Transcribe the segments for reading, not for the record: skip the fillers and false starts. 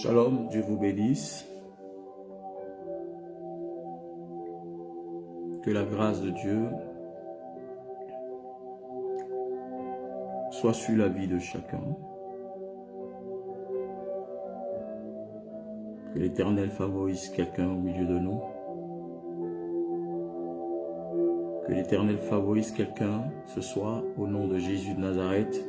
Shalom, Dieu vous bénisse. Que la grâce de Dieu soit sur la vie de chacun. Que l'Éternel favorise quelqu'un au milieu de nous. Que l'Éternel favorise quelqu'un ce soir au nom de Jésus de Nazareth.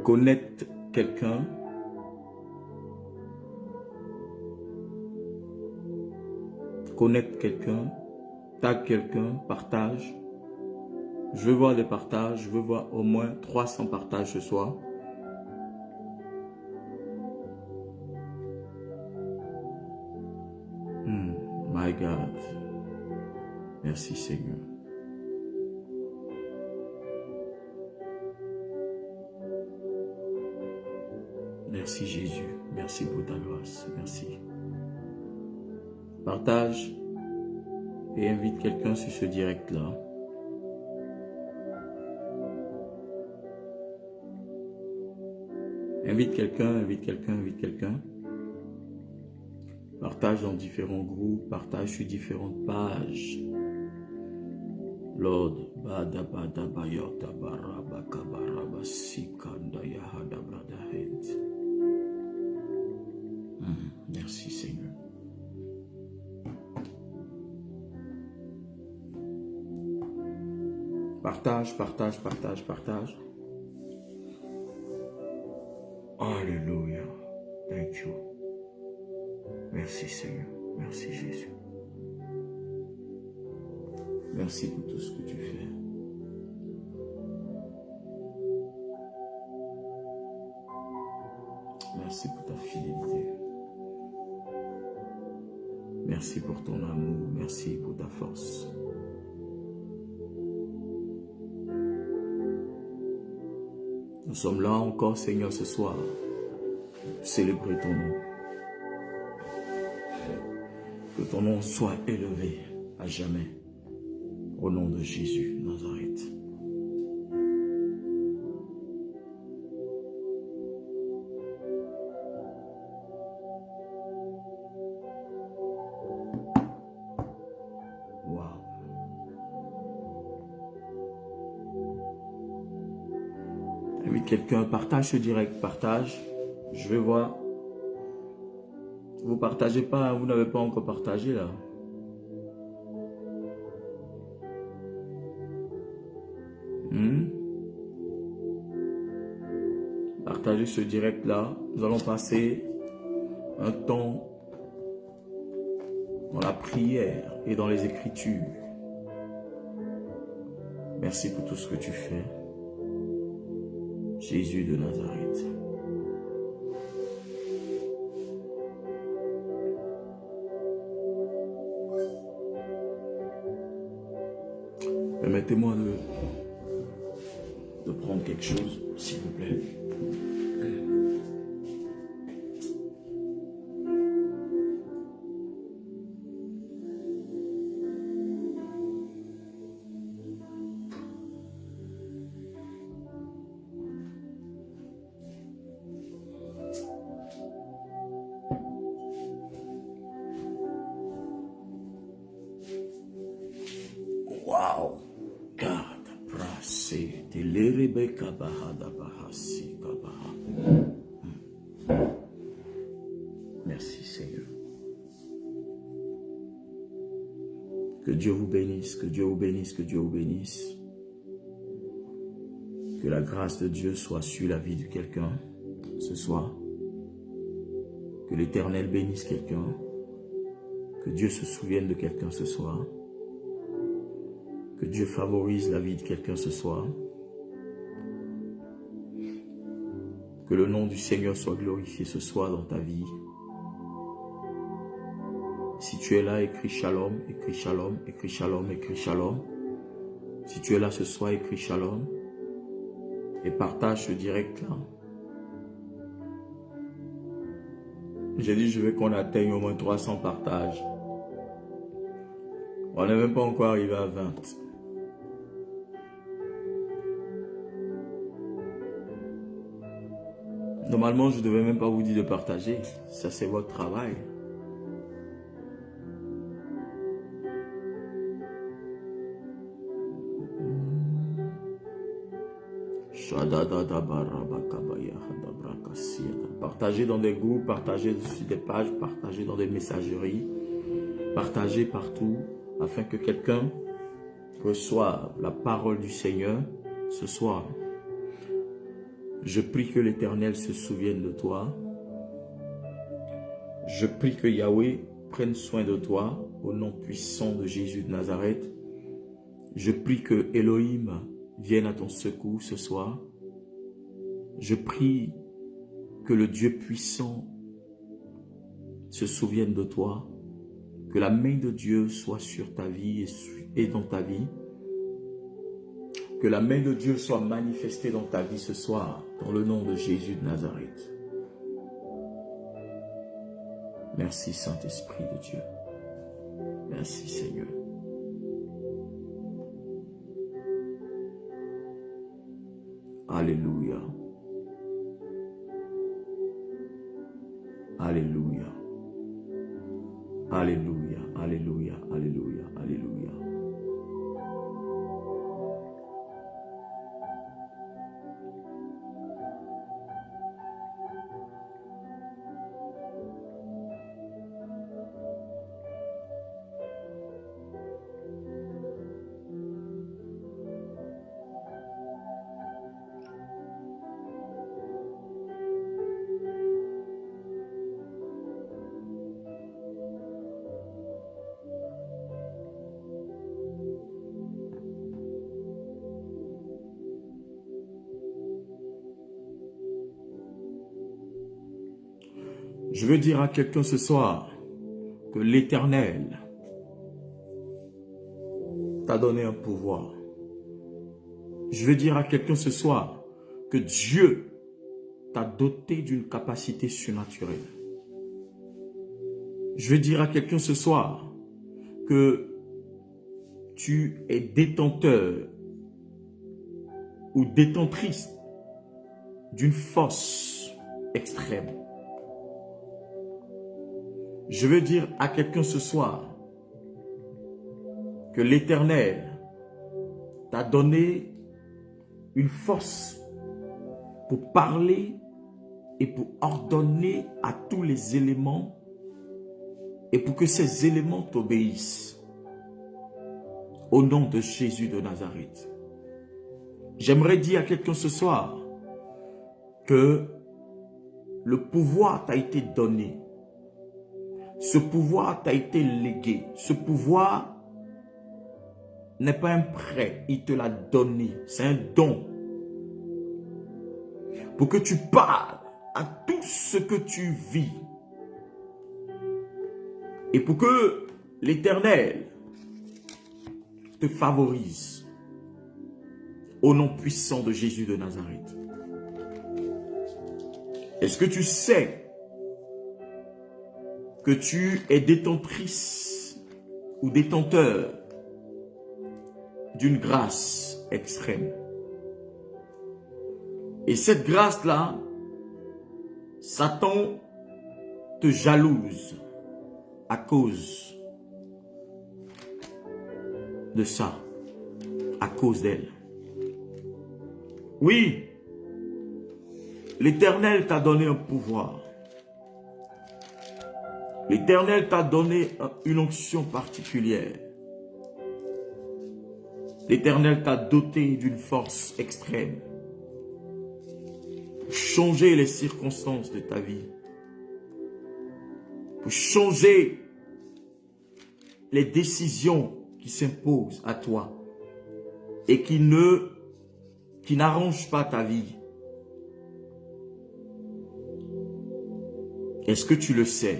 Connecte quelqu'un. Connecte quelqu'un. Tag quelqu'un. Partage. Je veux voir des partages. Je veux voir au moins 300 partages ce soir. My God. Merci Seigneur. Merci Jésus. Merci pour ta grâce. Merci. Partage et invite quelqu'un sur ce direct-là. Invite quelqu'un, invite quelqu'un, invite quelqu'un. Partage dans différents groupes, partage sur différentes pages. Lord, merci Seigneur. Partage, partage, partage, partage. Alléluia. Thank you. Merci Seigneur. Merci Jésus. Merci pour tout ce que tu fais. Merci pour ta fidélité. Merci pour ton amour. Merci pour ta force. Nous sommes là encore, Seigneur, ce soir, pour célébrer ton nom. Que ton nom soit élevé à jamais, au nom de Jésus de Nazareth. Wow. Invite quelqu'un, partage ce direct, partage. Je vais voir. Vous partagez pas, vous n'avez pas encore partagé là. Partagez ce direct là. Nous allons passer un temps dans la prière et dans les Écritures. Merci pour tout ce que tu fais. Jésus de Nazareth. Permettez-moi de prendre quelque chose, s'il vous plaît. Wow! Merci Seigneur. Que Dieu vous bénisse, que Dieu vous bénisse, que Dieu vous bénisse. Que la grâce de Dieu soit sur la vie de quelqu'un ce soir. Que l'Éternel bénisse quelqu'un. Que Dieu se souvienne de quelqu'un ce soir. Que Dieu favorise la vie de quelqu'un ce soir. Que le nom du Seigneur soit glorifié ce soir dans ta vie. Si tu es là, écris shalom, écris shalom, écris shalom, écris shalom. Si tu es là ce soir, écris shalom. Et partage ce direct-là. J'ai dit, je veux qu'on atteigne au moins 300 partages. On n'est même pas encore arrivé à 20. Normalement, je ne devais même pas vous dire de partager. Ça, c'est votre travail. Partagez dans des groupes, partagez sur des pages, partagez dans des messageries, partagez partout afin que quelqu'un reçoive la parole du Seigneur ce soir. Je prie que l'Éternel se souvienne de toi. Je prie que Yahweh prenne soin de toi au nom puissant de Jésus de Nazareth. Je prie que Elohim vienne à ton secours ce soir. Je prie que le Dieu puissant se souvienne de toi, que la main de Dieu soit sur ta vie et dans ta vie, que la main de Dieu soit manifestée dans ta vie ce soir, dans le nom de Jésus de Nazareth. Merci Saint-Esprit de Dieu. Merci Seigneur. Alléluia. Alléluia. Alléluia. Alléluia. Alléluia. Alléluia. Je veux dire à quelqu'un ce soir que l'Éternel t'a donné un pouvoir. Je veux dire à quelqu'un ce soir que Dieu t'a doté d'une capacité surnaturelle. Je veux dire à quelqu'un ce soir que tu es détenteur ou détentrice d'une force extrême. Je veux dire à quelqu'un ce soir que l'Éternel t'a donné une force pour parler et pour ordonner à tous les éléments et pour que ces éléments t'obéissent. Au nom de Jésus de Nazareth. J'aimerais dire à quelqu'un ce soir que le pouvoir t'a été donné. Ce pouvoir t'a été légué. Ce pouvoir n'est pas un prêt, il te l'a donné. C'est un don. Pour que tu parles à tout ce que tu vis. Et pour que l'Éternel te favorise. Au nom puissant de Jésus de Nazareth. Est-ce que tu sais que tu es détentrice ou détenteur d'une grâce extrême? Et cette grâce-là, Satan te jalouse à cause de ça, à cause d'elle. Oui, l'Éternel t'a donné un pouvoir. L'Éternel t'a donné une onction particulière. L'Éternel t'a doté d'une force extrême. Pour changer les circonstances de ta vie. Pour changer les décisions qui s'imposent à toi. Et qui n'arrangent pas ta vie. Est-ce que tu le sais?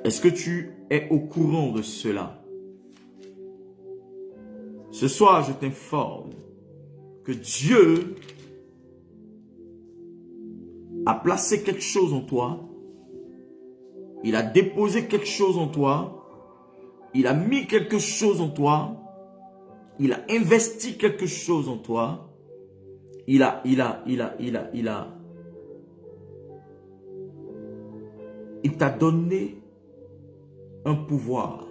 Est-ce que tu es au courant de cela? Ce soir, je t'informe que Dieu a placé quelque chose en toi. Il a déposé quelque chose en toi. Il a mis quelque chose en toi. Il a investi quelque chose en toi. il t'a donné un pouvoir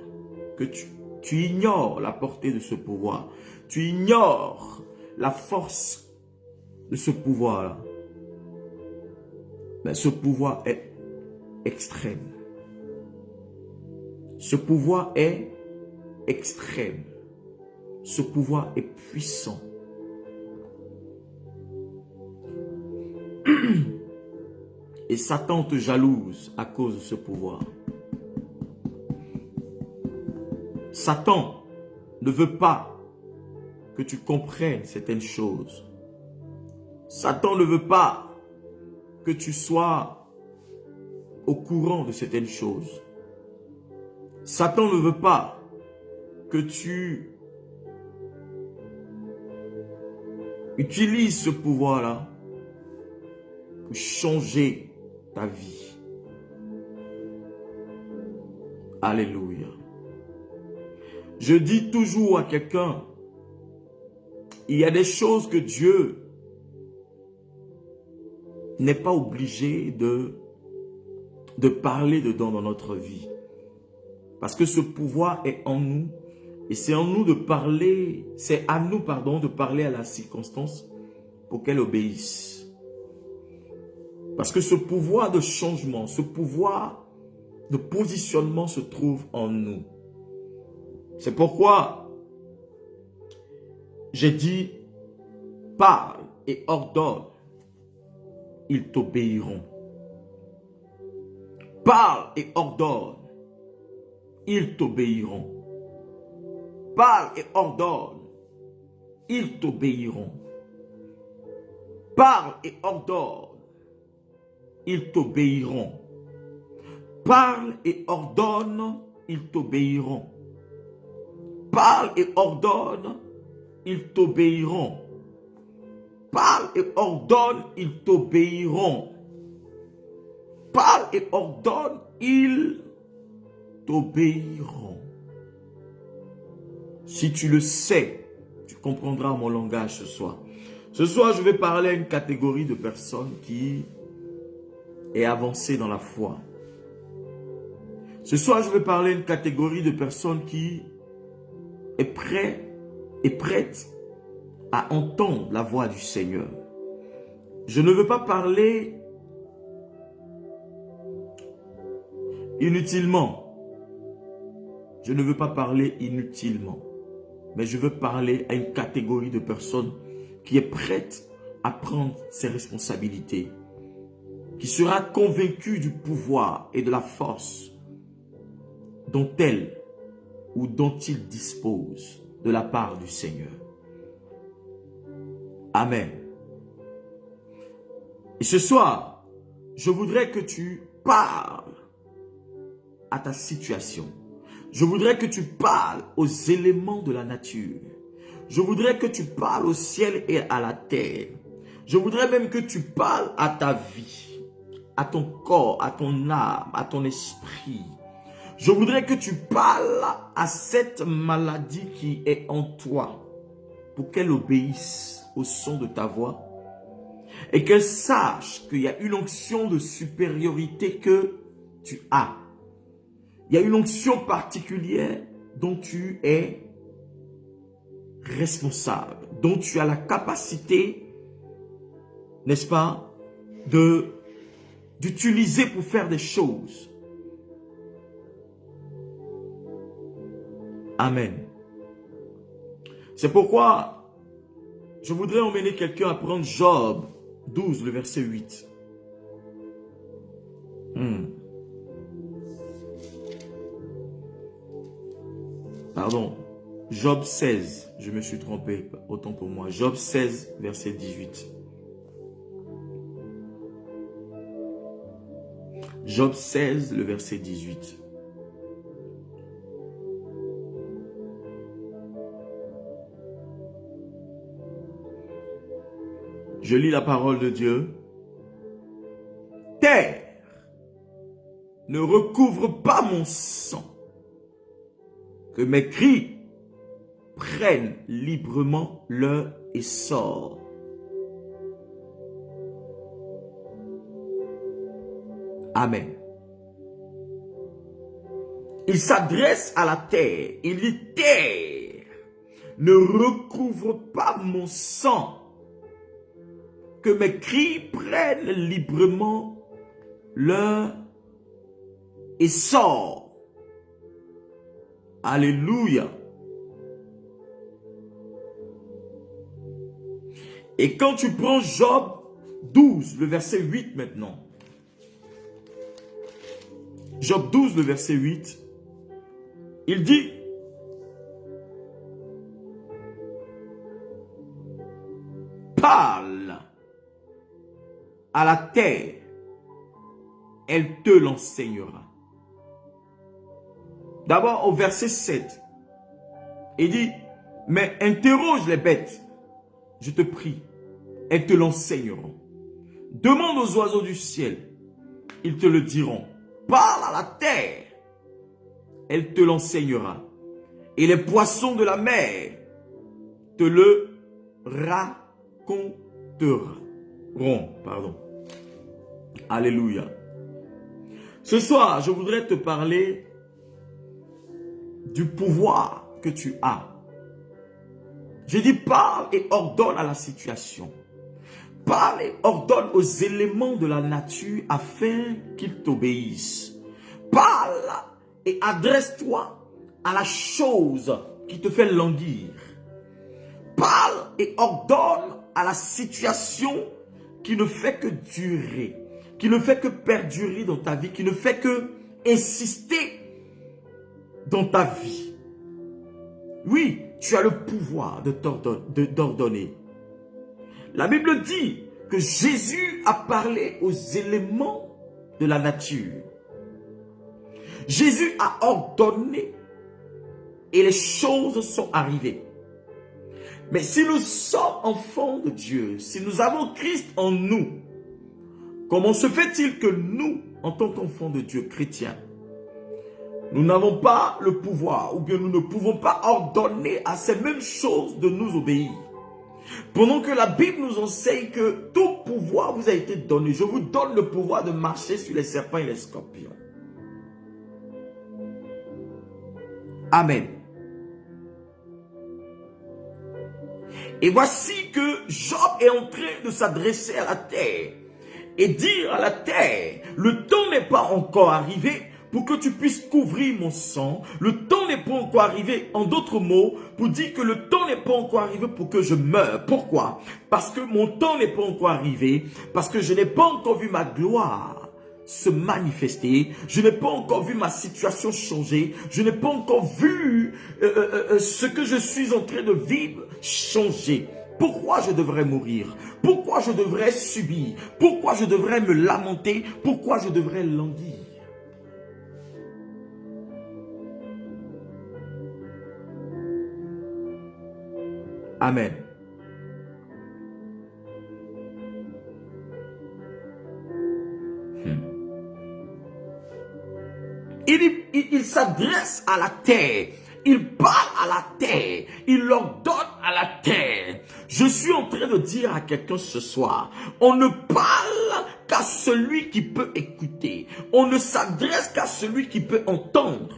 que tu ignores la portée de ce pouvoir. Tu ignores la force de ce pouvoir-là. Mais ce pouvoir est extrême. Ce pouvoir est extrême. Ce pouvoir est puissant. Et Satan te jalouse à cause de ce pouvoir. Satan ne veut pas que tu comprennes certaines choses. Satan ne veut pas que tu sois au courant de certaines choses. Satan ne veut pas que tu utilises ce pouvoir-là pour changer ta vie. Alléluia. Je dis toujours à quelqu'un, il y a des choses que Dieu n'est pas obligé de parler dedans dans notre vie. Parce que ce pouvoir est en nous et c'est en nous de parler, c'est à nous, pardon, de parler à la circonstance pour qu'elle obéisse. Parce que ce pouvoir de changement, ce pouvoir de positionnement se trouve en nous. C'est pourquoi j'ai dit, parle et ordonne, ils t'obéiront. Parle et ordonne, ils t'obéiront. Parle et ordonne, ils t'obéiront. Parle et ordonne, ils t'obéiront. Parle et ordonne, ils t'obéiront. Parle et ordonne, ils t'obéiront. Parle et ordonne, ils t'obéiront. Parle et ordonne, ils t'obéiront. Si tu le sais, tu comprendras mon langage ce soir. Ce soir, je vais parler à une catégorie de personnes qui est avancée dans la foi. Ce soir, je vais parler à une catégorie de personnes qui est prête à entendre la voix du Seigneur. Je ne veux pas parler inutilement. Je ne veux pas parler inutilement. Mais je veux parler à une catégorie de personnes qui est prête à prendre ses responsabilités. Qui sera convaincue du pouvoir et de la force dont elle ou dont il dispose de la part du Seigneur. Amen. Et ce soir, je voudrais que tu parles à ta situation. Je voudrais que tu parles aux éléments de la nature. Je voudrais que tu parles au ciel et à la terre. Je voudrais même que tu parles à ta vie, à ton corps, à ton âme, à ton esprit. Je voudrais que tu parles à cette maladie qui est en toi pour qu'elle obéisse au son de ta voix et qu'elle sache qu'il y a une onction de supériorité que tu as. Il y a une onction particulière dont tu es responsable, dont tu as la capacité, n'est-ce pas, d'utiliser pour faire des choses. Amen. C'est pourquoi je voudrais emmener quelqu'un à prendre Job 12, le verset 8. Pardon, Job 16, je me suis trompé, autant pour moi. Job 16, verset 18. Job 16, le verset 18. Je lis la parole de Dieu. Terre, ne recouvre pas mon sang, que mes cris prennent librement leur essor. Amen. Il s'adresse à la terre. Il dit, terre, ne recouvre pas mon sang, que mes cris prennent librement leur essor. Alléluia. Et quand tu prends Job 12, le verset 8 maintenant. Job 12, le verset 8. Il dit, parle à la terre, elle te l'enseignera. D'abord au verset 7, il dit, mais interroge les bêtes, je te prie, elles te l'enseigneront. Demande aux oiseaux du ciel, ils te le diront. Parle à la terre, elle te l'enseignera. Et les poissons de la mer te le raconteront. Pardon. Alléluia. Ce soir, je voudrais te parler du pouvoir que tu as. Je dis parle et ordonne à la situation. Parle et ordonne aux éléments de la nature afin qu'ils t'obéissent. Parle et adresse-toi à la chose qui te fait languir. Parle et ordonne à la situation qui ne fait que durer, qui ne fait que perdurer dans ta vie, qui ne fait que insister dans ta vie. Oui, tu as le pouvoir d'ordonner. La Bible dit que Jésus a parlé aux éléments de la nature. Jésus a ordonné et les choses sont arrivées. Mais si nous sommes enfants de Dieu, si nous avons Christ en nous, comment se fait-il que nous, en tant qu'enfants de Dieu chrétiens, nous n'avons pas le pouvoir ou bien nous ne pouvons pas ordonner à ces mêmes choses de nous obéir? Pendant que la Bible nous enseigne que tout pouvoir vous a été donné. Je vous donne le pouvoir de marcher sur les serpents et les scorpions. Amen. Et voici que Job est en train de s'adresser à la terre et dire à la terre, le temps n'est pas encore arrivé pour que tu puisses couvrir mon sang. Le temps n'est pas encore arrivé, en d'autres mots, pour dire que le temps n'est pas encore arrivé pour que je meure. Pourquoi? Parce que mon temps n'est pas encore arrivé, parce que je n'ai pas encore vu ma gloire se manifester, je n'ai pas encore vu ma situation changer, je n'ai pas encore vu ce que je suis en train de vivre changer. Pourquoi je devrais mourir? Pourquoi je devrais subir? Pourquoi je devrais me lamenter? Pourquoi je devrais languir? Amen. Il s'adresse à la terre. Il parle à la terre. Il ordonne à la terre. Je suis en train de dire à quelqu'un ce soir, on ne parle qu'à celui qui peut écouter. On ne s'adresse qu'à celui qui peut entendre.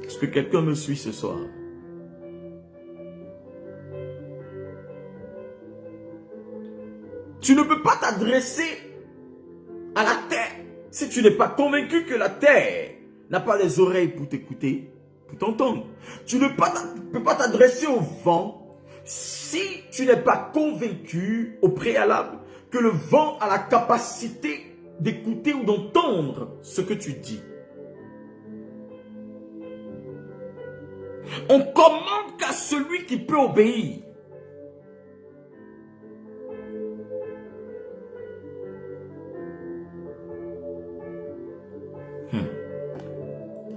Est-ce que quelqu'un me suit ce soir? Tu ne peux pas t'adresser à la terre si tu n'es pas convaincu que la terre n'a pas les oreilles pour t'écouter, pour t'entendre. Tu ne peux pas t'adresser au vent si tu n'es pas convaincu au préalable que le vent a la capacité d'écouter ou d'entendre ce que tu dis. On commande qu'à celui qui peut obéir.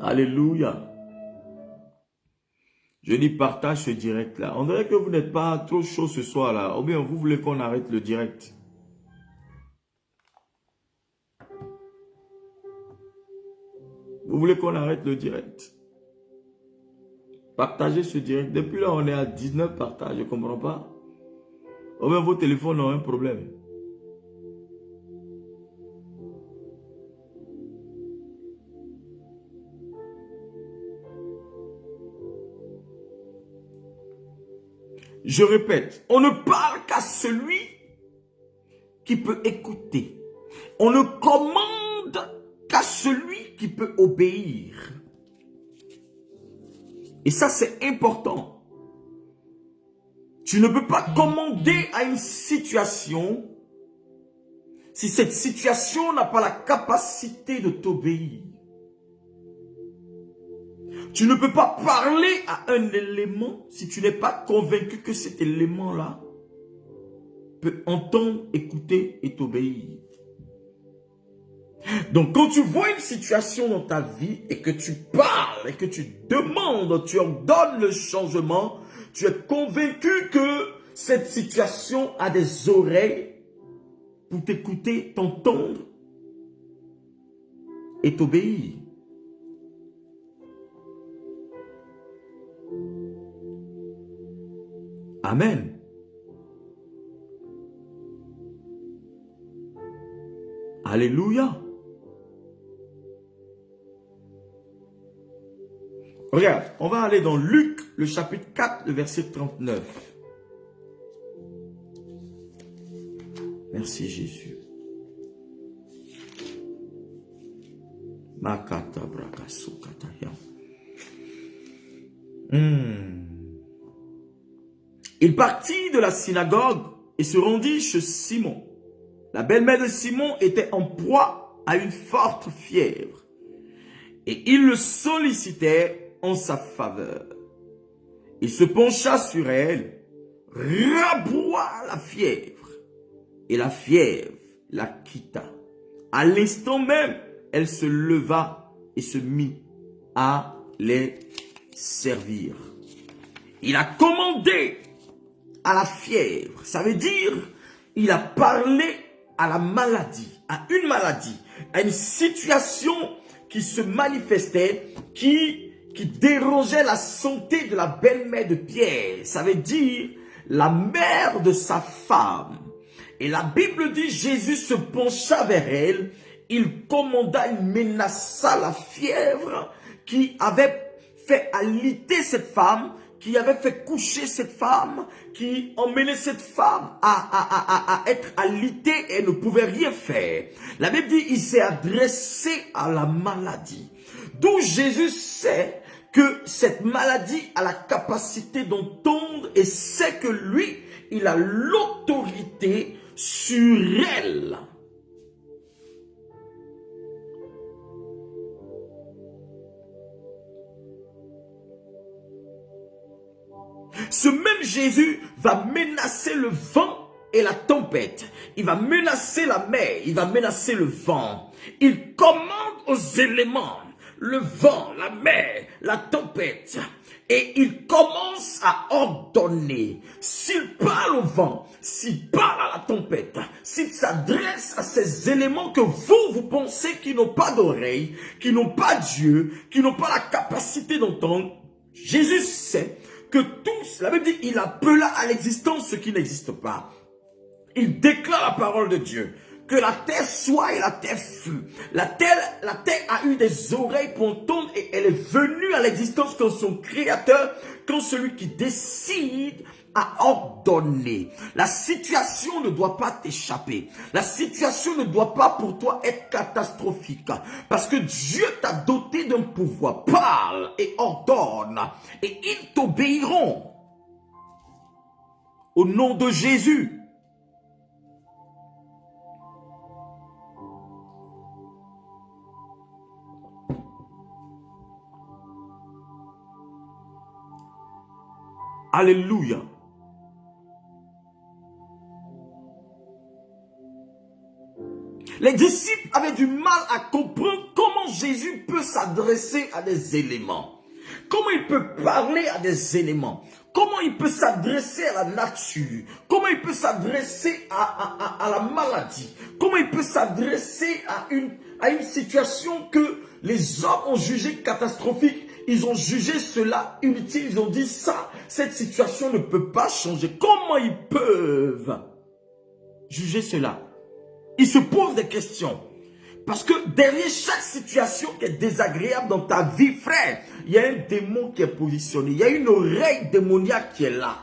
Alléluia. Je dis partage ce direct là. On dirait que vous n'êtes pas trop chaud ce soir là. Ou bien vous voulez qu'on arrête le direct. Vous voulez qu'on arrête le direct? Partagez ce direct. Depuis là, on est à 19 partages. Je ne comprends pas. Ou même vos téléphones ont un problème. Je répète, on ne parle qu'à celui qui peut écouter. On ne commande qu'à celui qui peut obéir. Et ça, c'est important. Tu ne peux pas commander à une situation si cette situation n'a pas la capacité de t'obéir. Tu ne peux pas parler à un élément si tu n'es pas convaincu que cet élément-là peut entendre, écouter et t'obéir. Donc, quand tu vois une situation dans ta vie et que tu parles et que tu demandes, tu ordonnes le changement, tu es convaincu que cette situation a des oreilles pour t'écouter, t'entendre et t'obéir. Amen. Alléluia. Regarde, on va aller dans Luc, le chapitre 4, le verset 39. Merci Jésus. Il partit de la synagogue et se rendit chez Simon. La belle-mère de Simon était en proie à une forte fièvre et il le sollicitait en sa faveur. Il se pencha sur elle, raboua la fièvre et la fièvre la quitta. À l'instant même, elle se leva et se mit à les servir. Il a commandé à la fièvre, ça veut dire il a parlé à la maladie, à une situation qui se manifestait, qui dérangeait la santé de la belle-mère de Pierre. Ça veut dire la mère de sa femme. Et la Bible dit, Jésus se pencha vers elle, il commanda, il menaça la fièvre qui avait fait alité cette femme, qui avait fait coucher cette femme, qui emmenait cette femme à être alitée et ne pouvait rien faire. La Bible dit, il s'est adressé à la maladie. D'où Jésus sait que cette maladie a la capacité d'entendre et sait que lui, il a l'autorité sur elle. Ce même Jésus va menacer le vent et la tempête. Il va menacer la mer, il va menacer le vent. Il commande aux éléments, le vent, la mer, la tempête. Et il commence à ordonner. S'il parle au vent, s'il parle à la tempête, s'il s'adresse à ces éléments que vous pensez qui n'ont pas d'oreille, qui n'ont pas d'yeux, qui n'ont pas la capacité d'entendre, Jésus sait que tous, la Bible dit, il appela à l'existence ce qui n'existe pas. Il déclare la parole de Dieu. Que la terre soit et la terre fut. La terre a eu des oreilles pour entendre et elle est venue à l'existence quand son créateur, quand celui qui décide a ordonné. La situation ne doit pas t'échapper. La situation ne doit pas pour toi être catastrophique. Parce que Dieu t'a doté d'un pouvoir. Parle et ordonne et ils t'obéiront. Au nom de Jésus. Alléluia. Les disciples avaient du mal à comprendre comment Jésus peut s'adresser à des éléments. Comment il peut parler à des éléments. Comment il peut s'adresser à la nature. Comment il peut s'adresser à la maladie. Comment il peut s'adresser à une situation que les hommes ont jugée catastrophique. Ils ont jugé cela inutile. Ils ont dit ça, cette situation ne peut pas changer. Comment ils peuvent juger cela? Ils se posent des questions. Parce que derrière chaque situation qui est désagréable dans ta vie, frère, il y a un démon qui est positionné. Il y a une oreille démoniaque qui est là.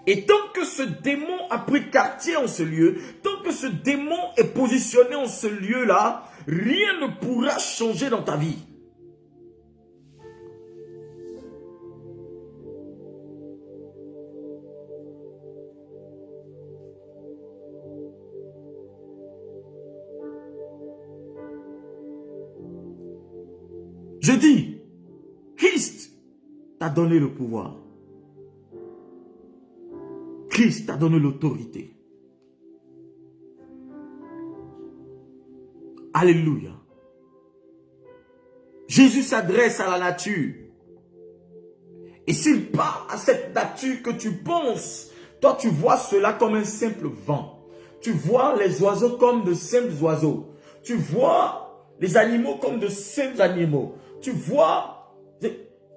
Et tant que ce démon a pris quartier en ce lieu, tant que ce démon est positionné en ce lieu-là, rien ne pourra changer dans ta vie. Je dis, Christ t'a donné le pouvoir. Christ t'a donné l'autorité. Alléluia. Jésus s'adresse à la nature. Et s'il parle à cette nature que tu penses, toi tu vois cela comme un simple vent. Tu vois les oiseaux comme de simples oiseaux. Tu vois les animaux comme de simples animaux. Tu vois,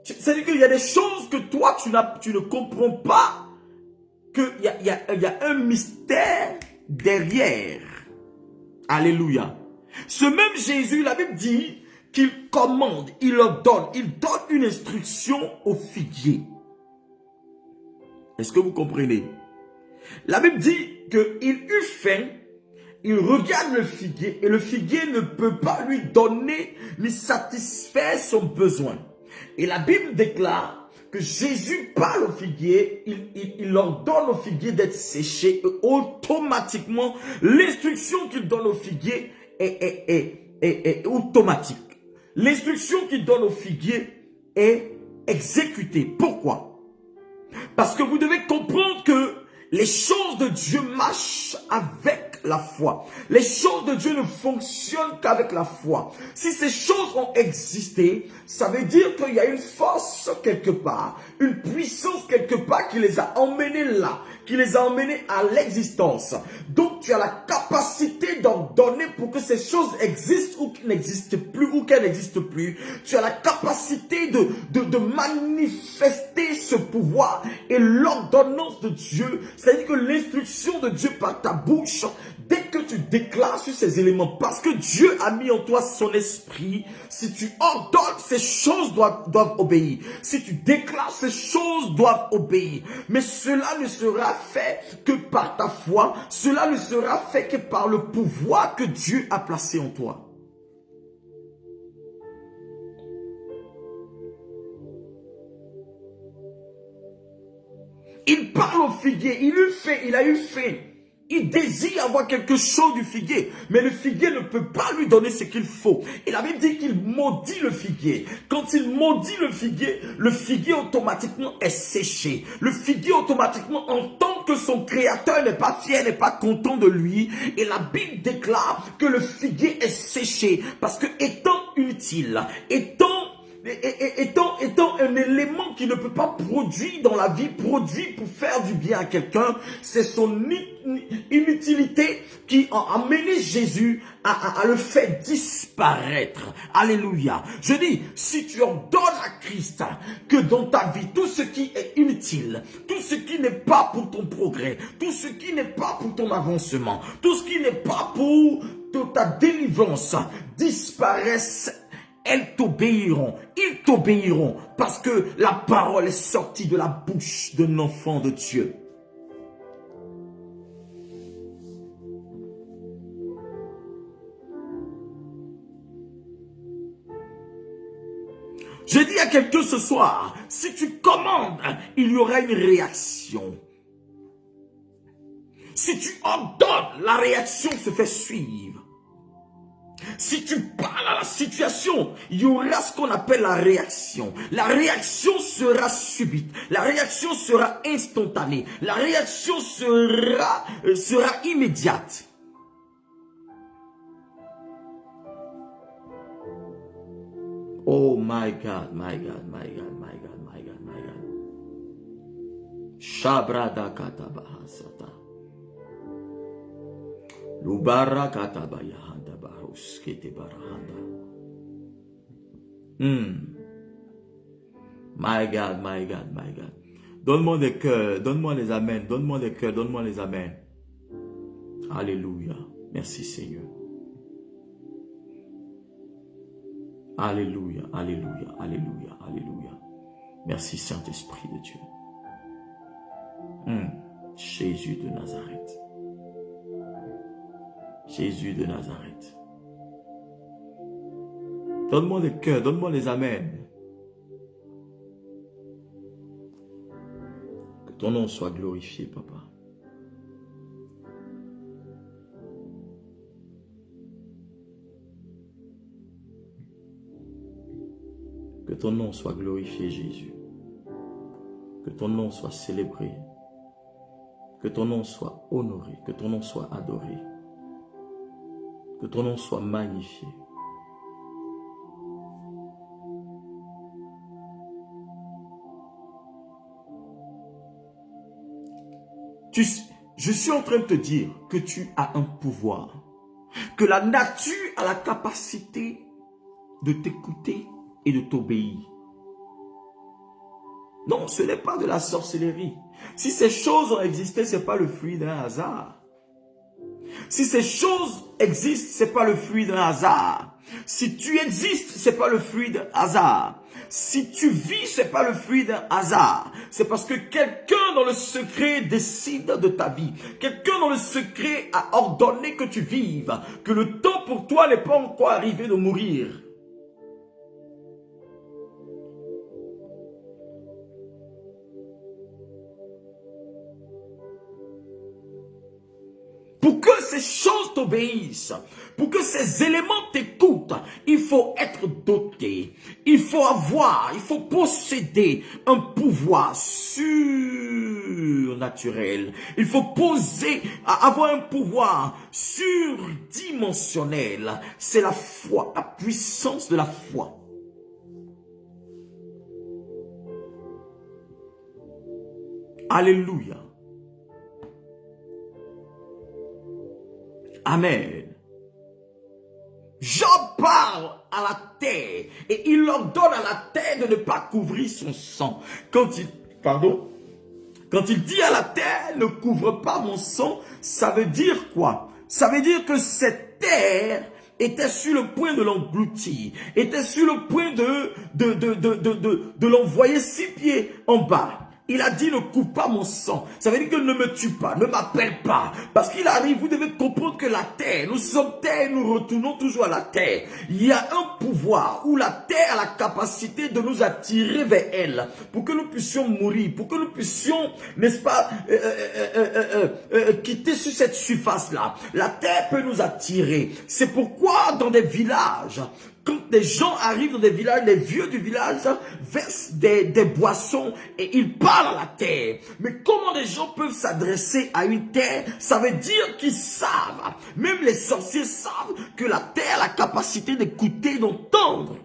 c'est-à-dire qu'il y a des choses que toi tu ne comprends pas, qu'il y a un mystère derrière. Alléluia. Ce même Jésus, la Bible dit qu'il commande, il donne une instruction au figuier. Est-ce que vous comprenez? La Bible dit qu'il eut faim, il regarde le figuier et le figuier ne peut pas lui donner ni satisfaire son besoin. Et la Bible déclare que Jésus parle au figuier, il ordonne au figuier d'être séché et automatiquement l'instruction qu'il donne au figuier est automatique. L'instruction qu'il donne au figuier est exécutée. Pourquoi? Parce que vous devez comprendre que les choses de Dieu marchent avec la foi. Les choses de Dieu ne fonctionnent qu'avec la foi. Si ces choses ont existé, ça veut dire qu'il y a une force quelque part, une puissance quelque part qui les a emmenés là, qui les a emmenés à l'existence. Donc tu as la capacité d'ordonner pour que ces choses existent ou qu'elles n'existent plus ou qu'elles n'existent plus. Tu as la capacité de manifester ce pouvoir et l'ordonnance de Dieu. C'est-à-dire que l'instruction de Dieu par ta bouche, dès que tu déclares sur ces éléments, parce que Dieu a mis en toi son esprit, si tu ordonnes, ces choses doivent obéir. Si tu déclares, ces choses doivent obéir. Mais cela ne sera fait que par ta foi. Cela ne sera fait que par le pouvoir que Dieu a placé en toi. Il parle au figuier, il a eu faim. Il désire avoir quelque chose du figuier, mais le figuier ne peut pas lui donner ce qu'il faut. Et la Bible dit qu'il maudit le figuier. Quand il maudit le figuier automatiquement est séché. Le figuier automatiquement entend que son créateur n'est pas fier, n'est pas content de lui. Et la Bible déclare que le figuier est séché parce que étant inutile, étant un élément qui ne peut pas produire dans la vie, produire pour faire du bien à quelqu'un, c'est son inutilité qui a amené Jésus à le faire disparaître. Alléluia. Je dis, si tu ordonnes à Christ que dans ta vie, tout ce qui est inutile, tout ce qui n'est pas pour ton progrès, tout ce qui n'est pas pour ton avancement, tout ce qui n'est pas pour ta délivrance, disparaisse. Elles t'obéiront, ils t'obéiront, parce que la parole est sortie de la bouche d'un enfant de Dieu. Je dis à quelqu'un ce soir, si tu commandes, il y aura une réaction. Si tu ordonnes, la réaction se fait suivre. Si tu parles à la situation, il y aura ce qu'on appelle la réaction. La réaction sera subite. La réaction sera instantanée. La réaction sera immédiate. Oh my God, my God, my God, my God, my God, my God. Shabrada katabahasata. Lubara katabaya. My God, my God, my God. Donne-moi des cœurs, donne-moi les amens, donne-moi des cœurs, donne-moi les amens. Alléluia. Merci Seigneur. Alléluia, alléluia, alléluia, alléluia. Merci Saint-Esprit de Dieu. Jésus de Nazareth. Jésus de Nazareth. Donne-moi des cœurs, donne-moi les amens. Que ton nom soit glorifié, Papa. Que ton nom soit glorifié, Jésus. Que ton nom soit célébré. Que ton nom soit honoré. Que ton nom soit adoré. Que ton nom soit magnifié. Je suis en train de te dire que tu as un pouvoir. Que la nature a la capacité de t'écouter et de t'obéir. Non, ce n'est pas de la sorcellerie. Si ces choses ont existé, ce n'est pas le fruit d'un hasard. Si ces choses existent, ce n'est pas le fruit d'un hasard. Si tu existes, ce n'est pas le fruit d'un hasard. Si tu vis, ce n'est pas le fruit d'un hasard. C'est parce que quelqu'un dans le secret décide de ta vie. Quelqu'un dans le secret a ordonné que tu vives. Que le temps pour toi n'est pas encore arrivé de mourir. Pour que ces choses t'obéissent, pour que ces éléments t'écoutent, il faut être doté, il faut avoir, il faut posséder un pouvoir surnaturel. Il faut avoir un pouvoir surdimensionnel. C'est la foi, la puissance de la foi. Alléluia. Amen. Job parle à la terre et il ordonne à la terre de ne pas couvrir son sang. Quand il dit à la terre ne couvre pas mon sang, ça veut dire quoi? Ça veut dire que cette terre était sur le point de l'engloutir, était sur le point de l'envoyer 6 pieds en bas. Il a dit ne coupe pas mon sang. Ça veut dire que ne me tue pas, ne m'appelle pas. Parce qu'il arrive, vous devez comprendre que la terre, nous sommes terre, nous retournons toujours à la terre. Il y a un pouvoir où la terre a la capacité de nous attirer vers elle. Pour que nous puissions mourir, pour que nous puissions, n'est-ce pas, quitter sur cette surface-là. La terre peut nous attirer. C'est pourquoi dans des villages, quand des gens arrivent dans des villages, les vieux du village versent des boissons et ils parlent à la terre. Mais comment des gens peuvent s'adresser à une terre? Ça veut dire qu'ils savent, même les sorciers savent que la terre a la capacité d'écouter, d'entendre.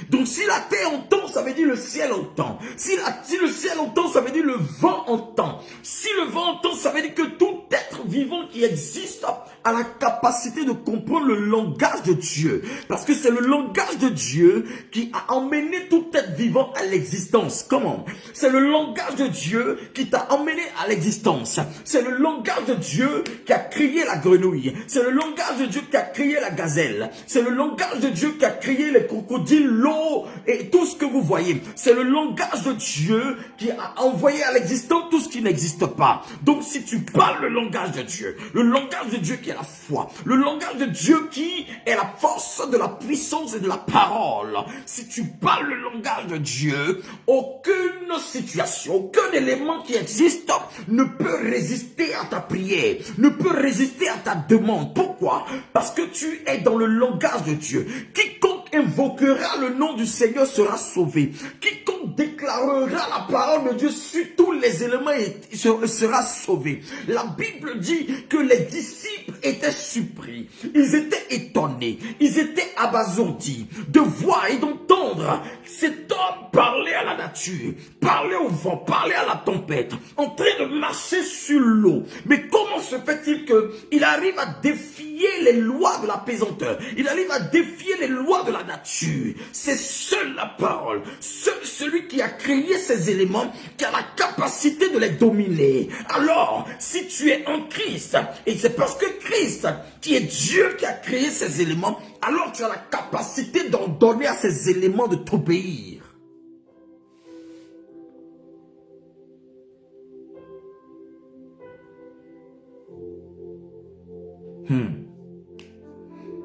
Donc si la terre entend, ça veut dire le ciel entend. Si le ciel entend, ça veut dire le vent entend. Si le vent entend, ça veut dire que tout être vivant qui existe a la capacité de comprendre le langage de Dieu. Parce que c'est le langage de Dieu qui a emmené tout être vivant à l'existence. Comment? C'est le langage de Dieu qui t'a emmené à l'existence. C'est le langage de Dieu qui a créé la grenouille. C'est le langage de Dieu qui a créé la gazelle. C'est le langage de Dieu qui a créé les crocodiles, l'eau et tout ce que vous voyez. C'est le langage de Dieu qui a envoyé à l'existence tout ce qui n'existe pas. Donc si tu parles le langage de Dieu, le langage de Dieu qui est la foi, le langage de Dieu qui est la force de la puissance et de la parole, si tu parles le langage de Dieu, aucune situation, aucun élément qui existe ne peut résister à ta prière, ne peut résister à ta demande. Pourquoi? Parce que tu es dans le langage de Dieu. Quiconque invoquera le nom du Seigneur sera sauvé. Quiconque déclarera la parole de Dieu sur tous les éléments sera sauvé. La Bible dit que les disciples étaient surpris, ils étaient étonnés, ils étaient abasourdis de voir et d'entendre cet homme parler à la nature, parler au vent, parler à la tempête, en train de marcher sur l'eau. Mais comment se fait-il qu'il arrive à défier les lois de la pesanteur? Il arrive à défier les lois de la nature. C'est seule la parole, seul celui qui a créé ces éléments, qui a la capacité de les dominer. Alors, si tu es en Christ, et c'est parce que Christ, qui est Dieu qui a créé ces éléments, alors tu as la capacité d'ordonner à ces éléments de t'obéir.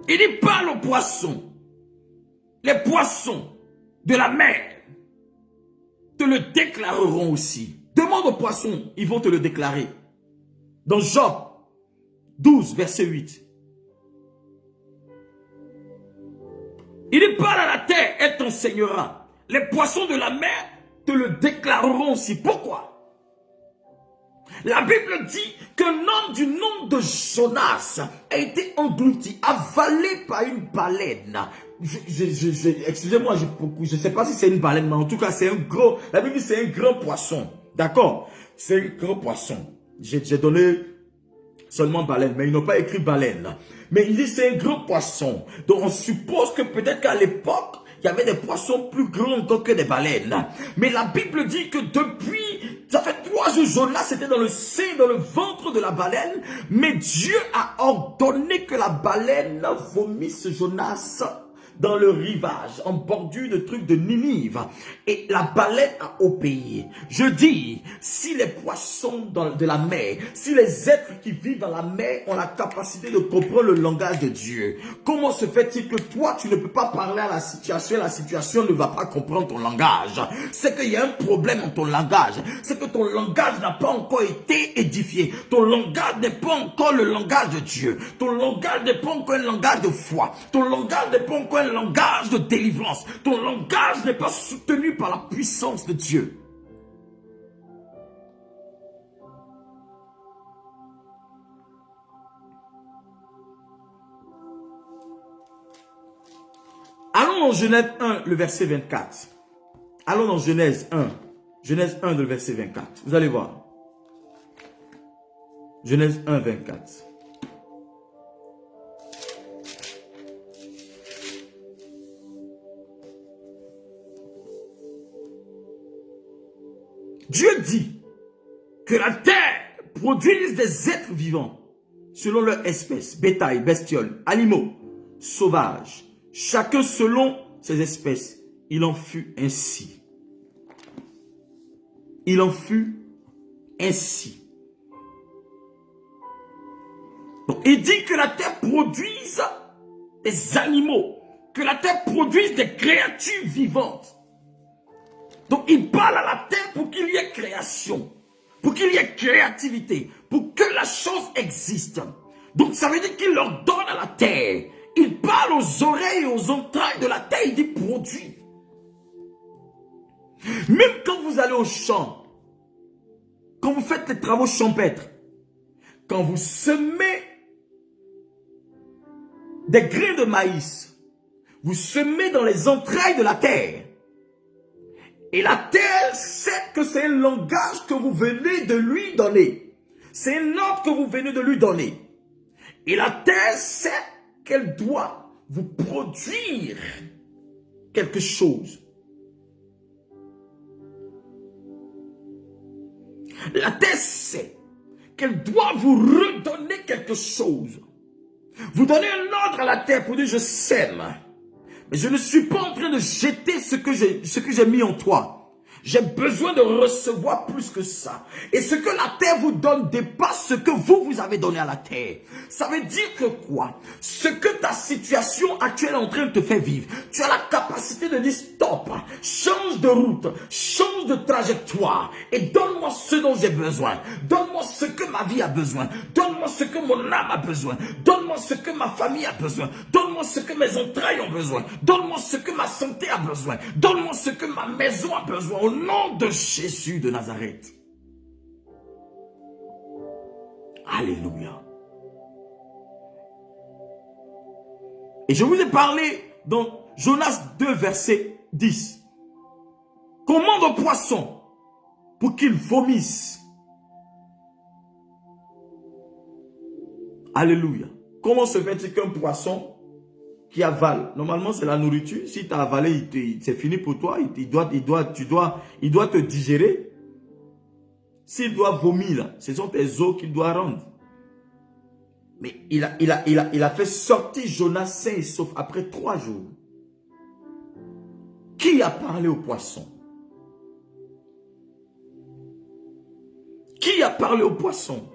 Il dit parle aux poissons. Les poissons de la mer te le déclareront aussi. Demande aux poissons, ils vont te le déclarer. Dans Job 12, verset 8. Il dit parle à la terre, elle t'enseignera. Les poissons de la mer te le déclareront aussi. Pourquoi? La Bible dit qu'un homme du nom de Jonas a été englouti, avalé par une baleine. Excusez-moi, je ne sais pas si c'est une baleine, mais en tout cas, c'est un gros. La Bible dit c'est un grand poisson. D'accord? C'est un grand poisson. J'ai donné seulement baleine, mais ils n'ont pas écrit baleine. Mais il dit c'est un grand poisson. Donc on suppose que peut-être qu'à l'époque, il y avait des poissons plus grands encore que des baleines. Mais la Bible dit que depuis, ça fait 3 jours, Jonas était dans le sein, dans le ventre de la baleine. Mais Dieu a ordonné que la baleine vomisse Jonas dans le rivage, en bordure de trucs de Ninive. Et la baleine a obéi. Je dis, si les poissons de la mer, si les êtres qui vivent dans la mer ont la capacité de comprendre le langage de Dieu, comment se fait-il que toi, tu ne peux pas parler à la situation ne va pas comprendre ton langage? C'est qu'il y a un problème dans ton langage. C'est que ton langage n'a pas encore été édifié. Ton langage n'est pas encore le langage de Dieu. Ton langage n'est pas encore un langage de foi. Ton langage n'est pas encore un langage de délivrance. Ton langage n'est pas soutenu par la puissance de Dieu. Allons dans Genèse 1, le verset 24. Allons dans Genèse 1. Genèse 1, le verset 24. Vous allez voir. Genèse 1, 24. Dieu dit que la terre produise des êtres vivants selon leur espèce, bétail, bestioles, animaux, sauvages, chacun selon ses espèces. Il en fut ainsi. Il en fut ainsi. Donc, il dit que la terre produise des animaux, que la terre produise des créatures vivantes. Donc, il parle à la terre pour qu'il y ait création, pour qu'il y ait créativité, pour que la chose existe. Donc, ça veut dire qu'il leur donne à la terre. Il parle aux oreilles et aux entrailles de la terre, il dit produit. Même quand vous allez au champ, quand vous faites les travaux champêtres, quand vous semez des grains de maïs, vous semez dans les entrailles de la terre. Et la terre sait que c'est un langage que vous venez de lui donner. C'est un ordre que vous venez de lui donner. Et la terre sait qu'elle doit vous produire quelque chose. La terre sait qu'elle doit vous redonner quelque chose. Vous donnez un ordre à la terre pour dire je sème. Mais je ne suis pas en train de jeter ce que j'ai mis en toi. J'ai besoin de recevoir plus que ça. Et ce que la terre vous donne dépasse ce que vous avez donné à la terre. Ça veut dire que quoi? Ce que ta situation actuelle est en train de te faire vivre, tu as la capacité de dire stop, change de route, change de trajectoire et donne-moi ce dont j'ai besoin. Donne-moi ce que ma vie a besoin. Donne-moi ce que mon âme a besoin. Donne-moi ce que ma famille a besoin. Donne-moi ce que mes entrailles ont besoin. Donne-moi ce que ma santé a besoin. Donne-moi ce que ma maison a besoin. Au nom de Jésus de Nazareth. Alléluia. Et je vous ai parlé dans Jonas 2, verset 10. Commande au poisson pour qu'il vomisse. Alléluia. Comment se fait-il qu'un poisson qui avale, normalement c'est la nourriture, si tu as avalé, c'est fini pour toi, il doit te digérer. S'il doit vomir, là, ce sont tes os qu'il doit rendre. Mais il a fait sortir Jonas sain et sauf après 3 jours. Qui a parlé au poisson? Qui a parlé au poisson?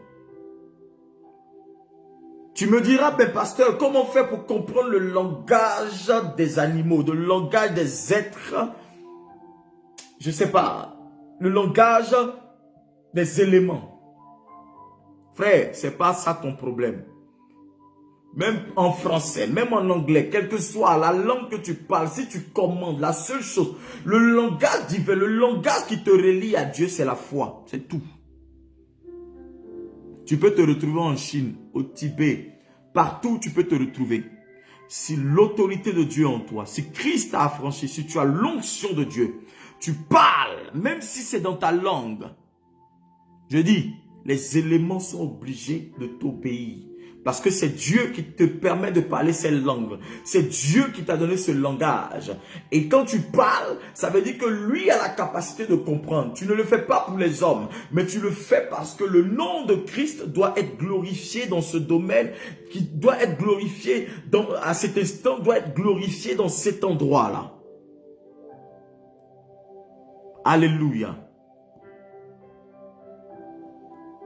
Tu me diras, mais pasteur, comment faire pour comprendre le langage des animaux, le langage des êtres, je ne sais pas, le langage des éléments? Frère, ce n'est pas ça ton problème. Même en français, même en anglais, quelle que soit la langue que tu parles, si tu commandes, la seule chose, le langage divin, le langage qui te relie à Dieu, c'est la foi. C'est tout. Tu peux te retrouver en Chine, au Tibet, partout tu peux te retrouver. Si l'autorité de Dieu est en toi, si Christ t'a affranchi, si tu as l'onction de Dieu, tu parles, même si c'est dans ta langue. Je dis, les éléments sont obligés de t'obéir. Parce que c'est Dieu qui te permet de parler ces langues. C'est Dieu qui t'a donné ce langage. Et quand tu parles, ça veut dire que lui a la capacité de comprendre. Tu ne le fais pas pour les hommes, mais tu le fais parce que le nom de Christ doit être glorifié dans ce domaine, qui doit être glorifié à cet instant, doit être glorifié dans cet endroit-là. Alléluia.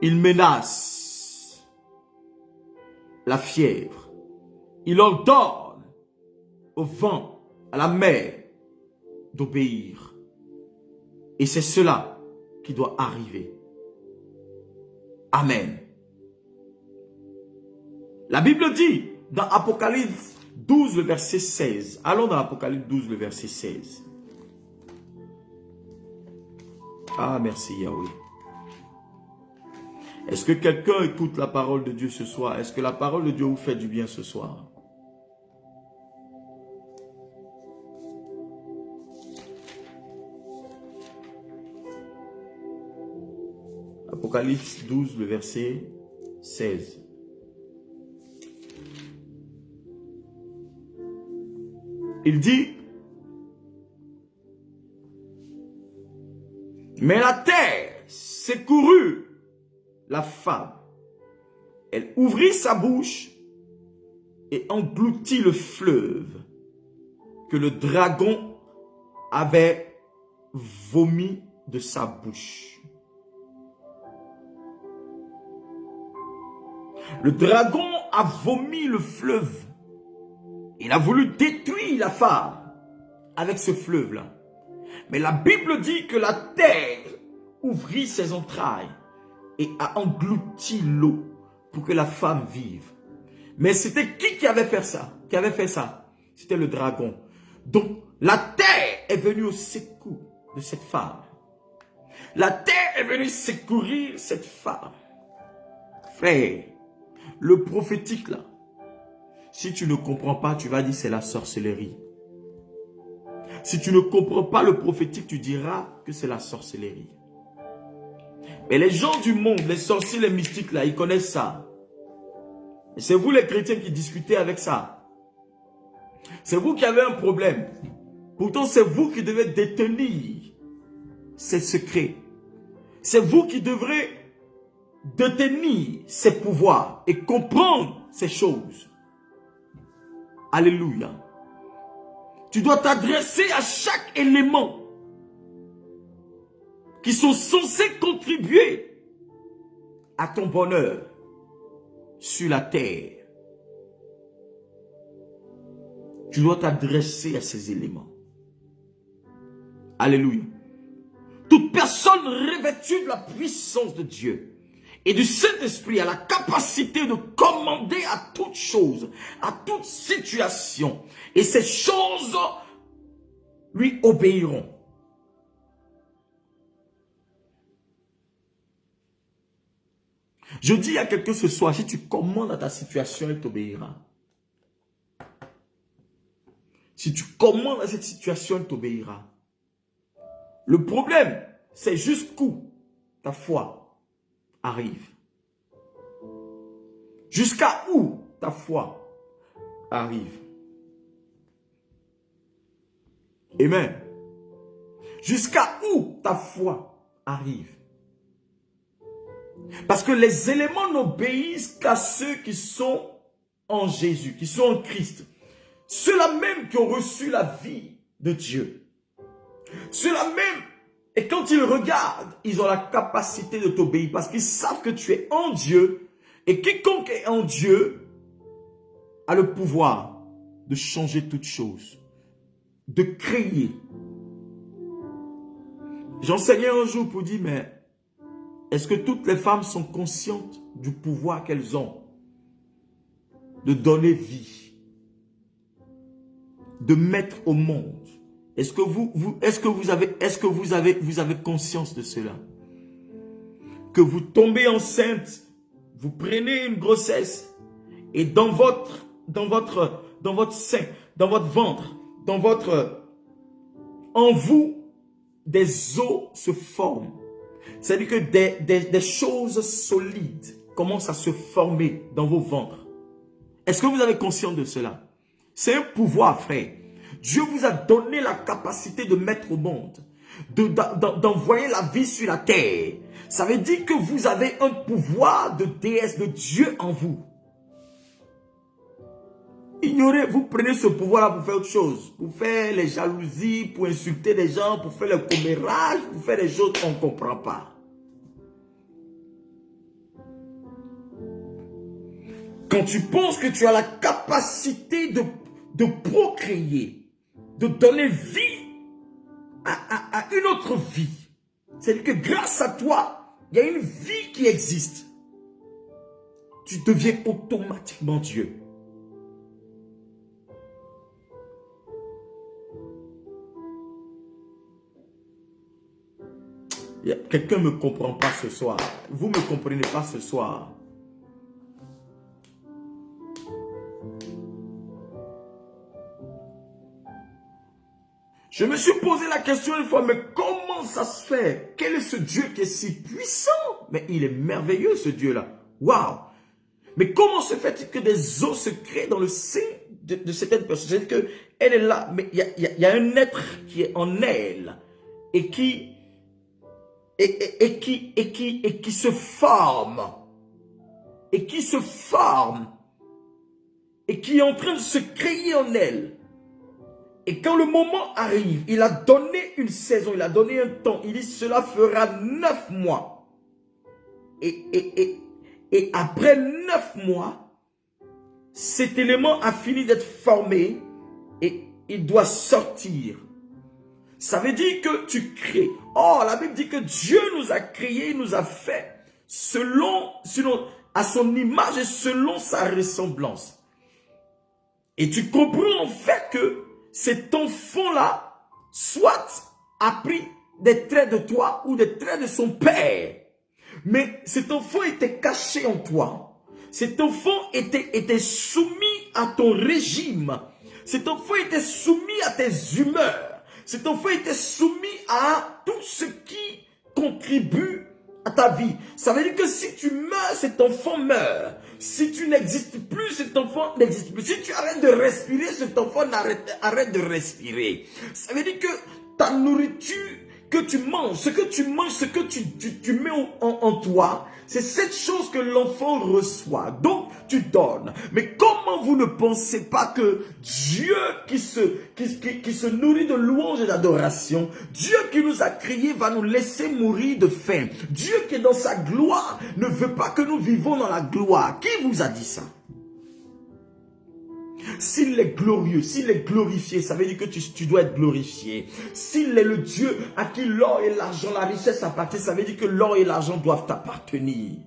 Il menace la fièvre. Il ordonne au vent, à la mer, d'obéir. Et c'est cela qui doit arriver. Amen. La Bible dit dans Apocalypse 12, le verset 16. Allons dans Apocalypse 12, le verset 16. Ah, merci Yahweh. Est-ce que quelqu'un écoute la parole de Dieu ce soir? Est-ce que la parole de Dieu vous fait du bien ce soir? Apocalypse 12, le verset 16. Il dit, mais la terre secourut la femme. Elle ouvrit sa bouche et engloutit le fleuve que le dragon avait vomi de sa bouche. Le dragon a vomi le fleuve. Il a voulu détruire la femme avec ce fleuve-là. Mais la Bible dit que la terre ouvrit ses entrailles et a englouti l'eau pour que la femme vive. Mais c'était qui avait fait ça? Qui avait fait ça? C'était le dragon. Donc, la terre est venue au secours de cette femme. La terre est venue secourir cette femme. Frère, le prophétique là, si tu ne comprends pas, tu vas dire c'est la sorcellerie. Si tu ne comprends pas le prophétique, tu diras que c'est la sorcellerie. Mais les gens du monde, les sorciers, les mystiques là, ils connaissent ça. Et c'est vous les chrétiens qui discutez avec ça. C'est vous qui avez un problème. Pourtant, c'est vous qui devez détenir ces secrets. C'est vous qui devrez détenir ces pouvoirs et comprendre ces choses. Alléluia. Tu dois t'adresser à chaque élément qui sont censés contribuer à ton bonheur sur la terre. Tu dois t'adresser à ces éléments. Alléluia. Toute personne revêtue de la puissance de Dieu et du Saint-Esprit a la capacité de commander à toute chose, à toute situation. Et ces choses lui obéiront. Je dis à quelqu'un ce soir, si tu commandes à ta situation, il t'obéira. Si tu commandes à cette situation, il t'obéira. Le problème, c'est jusqu'où ta foi arrive. Jusqu'à où ta foi arrive. Amen. Jusqu'à où ta foi arrive. Parce que les éléments n'obéissent qu'à ceux qui sont en Jésus, qui sont en Christ. Ceux-là même qui ont reçu la vie de Dieu. Ceux-là même, et quand ils regardent, ils ont la capacité de t'obéir parce qu'ils savent que tu es en Dieu. Et quiconque est en Dieu a le pouvoir de changer toutes choses, de créer. J'enseignais un jour pour dire, mais est-ce que toutes les femmes sont conscientes du pouvoir qu'elles ont de donner vie, de mettre au monde? Est-ce que vous avez conscience de cela? Que vous tombez enceinte, vous prenez une grossesse et dans votre sein, dans votre ventre, en vous, des os se forment. C'est-à-dire que des choses solides commencent à se former dans vos ventres. Est-ce que vous avez conscience de cela? C'est un pouvoir, frère. Dieu vous a donné la capacité de mettre au monde, d'envoyer la vie sur la terre. Ça veut dire que vous avez un pouvoir de déesse, de Dieu en vous. Ignorez, vous prenez ce pouvoir-là pour faire autre chose. Pour faire les jalousies, pour insulter les gens, pour faire le commérage, pour faire des choses qu'on ne comprend pas. Quand tu penses que tu as la capacité de procréer, de donner vie à une autre vie, c'est-à-dire que grâce à toi, il y a une vie qui existe. Tu deviens automatiquement Dieu. Quelqu'un ne me comprend pas ce soir. Vous ne me comprenez pas ce soir. Je me suis posé la question une fois, mais comment ça se fait? Quel est ce Dieu qui est si puissant? Mais il est merveilleux ce Dieu-là. Waouh! Mais comment se fait-il que des os se créent dans le sein de certaines personnes? C'est-à-dire qu'elle est là, mais il y a un être qui est en elle et qui se forme. Et qui se forme. Et qui est en train de se créer en elle. Et quand le moment arrive, il a donné une saison, il a donné un temps. Il dit cela fera 9 mois. Et après 9 mois, cet élément a fini d'être formé et il doit sortir. Ça veut dire que tu crées. Oh, la Bible dit que Dieu nous a créés, nous a fait à son image et selon sa ressemblance. Et tu comprends en fait que cet enfant-là, soit a pris des traits de toi ou des traits de son père. Mais cet enfant était caché en toi. Cet enfant était soumis à ton régime. Cet enfant était soumis à tes humeurs. Cet enfant était soumis à tout ce qui contribue à ta vie. Ça veut dire que si tu meurs, cet enfant meurt. Si tu n'existes plus, cet enfant n'existe plus. Si tu arrêtes de respirer, cet enfant arrête de respirer. Ça veut dire que ta nourriture que tu manges, ce que tu mets en toi, c'est cette chose que l'enfant reçoit. Donc, tu donnes. Mais comment vous ne pensez pas que Dieu qui se nourrit de louanges et d'adoration, Dieu qui nous a créés va nous laisser mourir de faim. Dieu qui est dans sa gloire ne veut pas que nous vivons dans la gloire. Qui vous a dit ça? S'il est glorieux, s'il est glorifié, ça veut dire que tu dois être glorifié. S'il est le Dieu à qui l'or et l'argent, la richesse appartiennent, ça veut dire que l'or et l'argent doivent t'appartenir.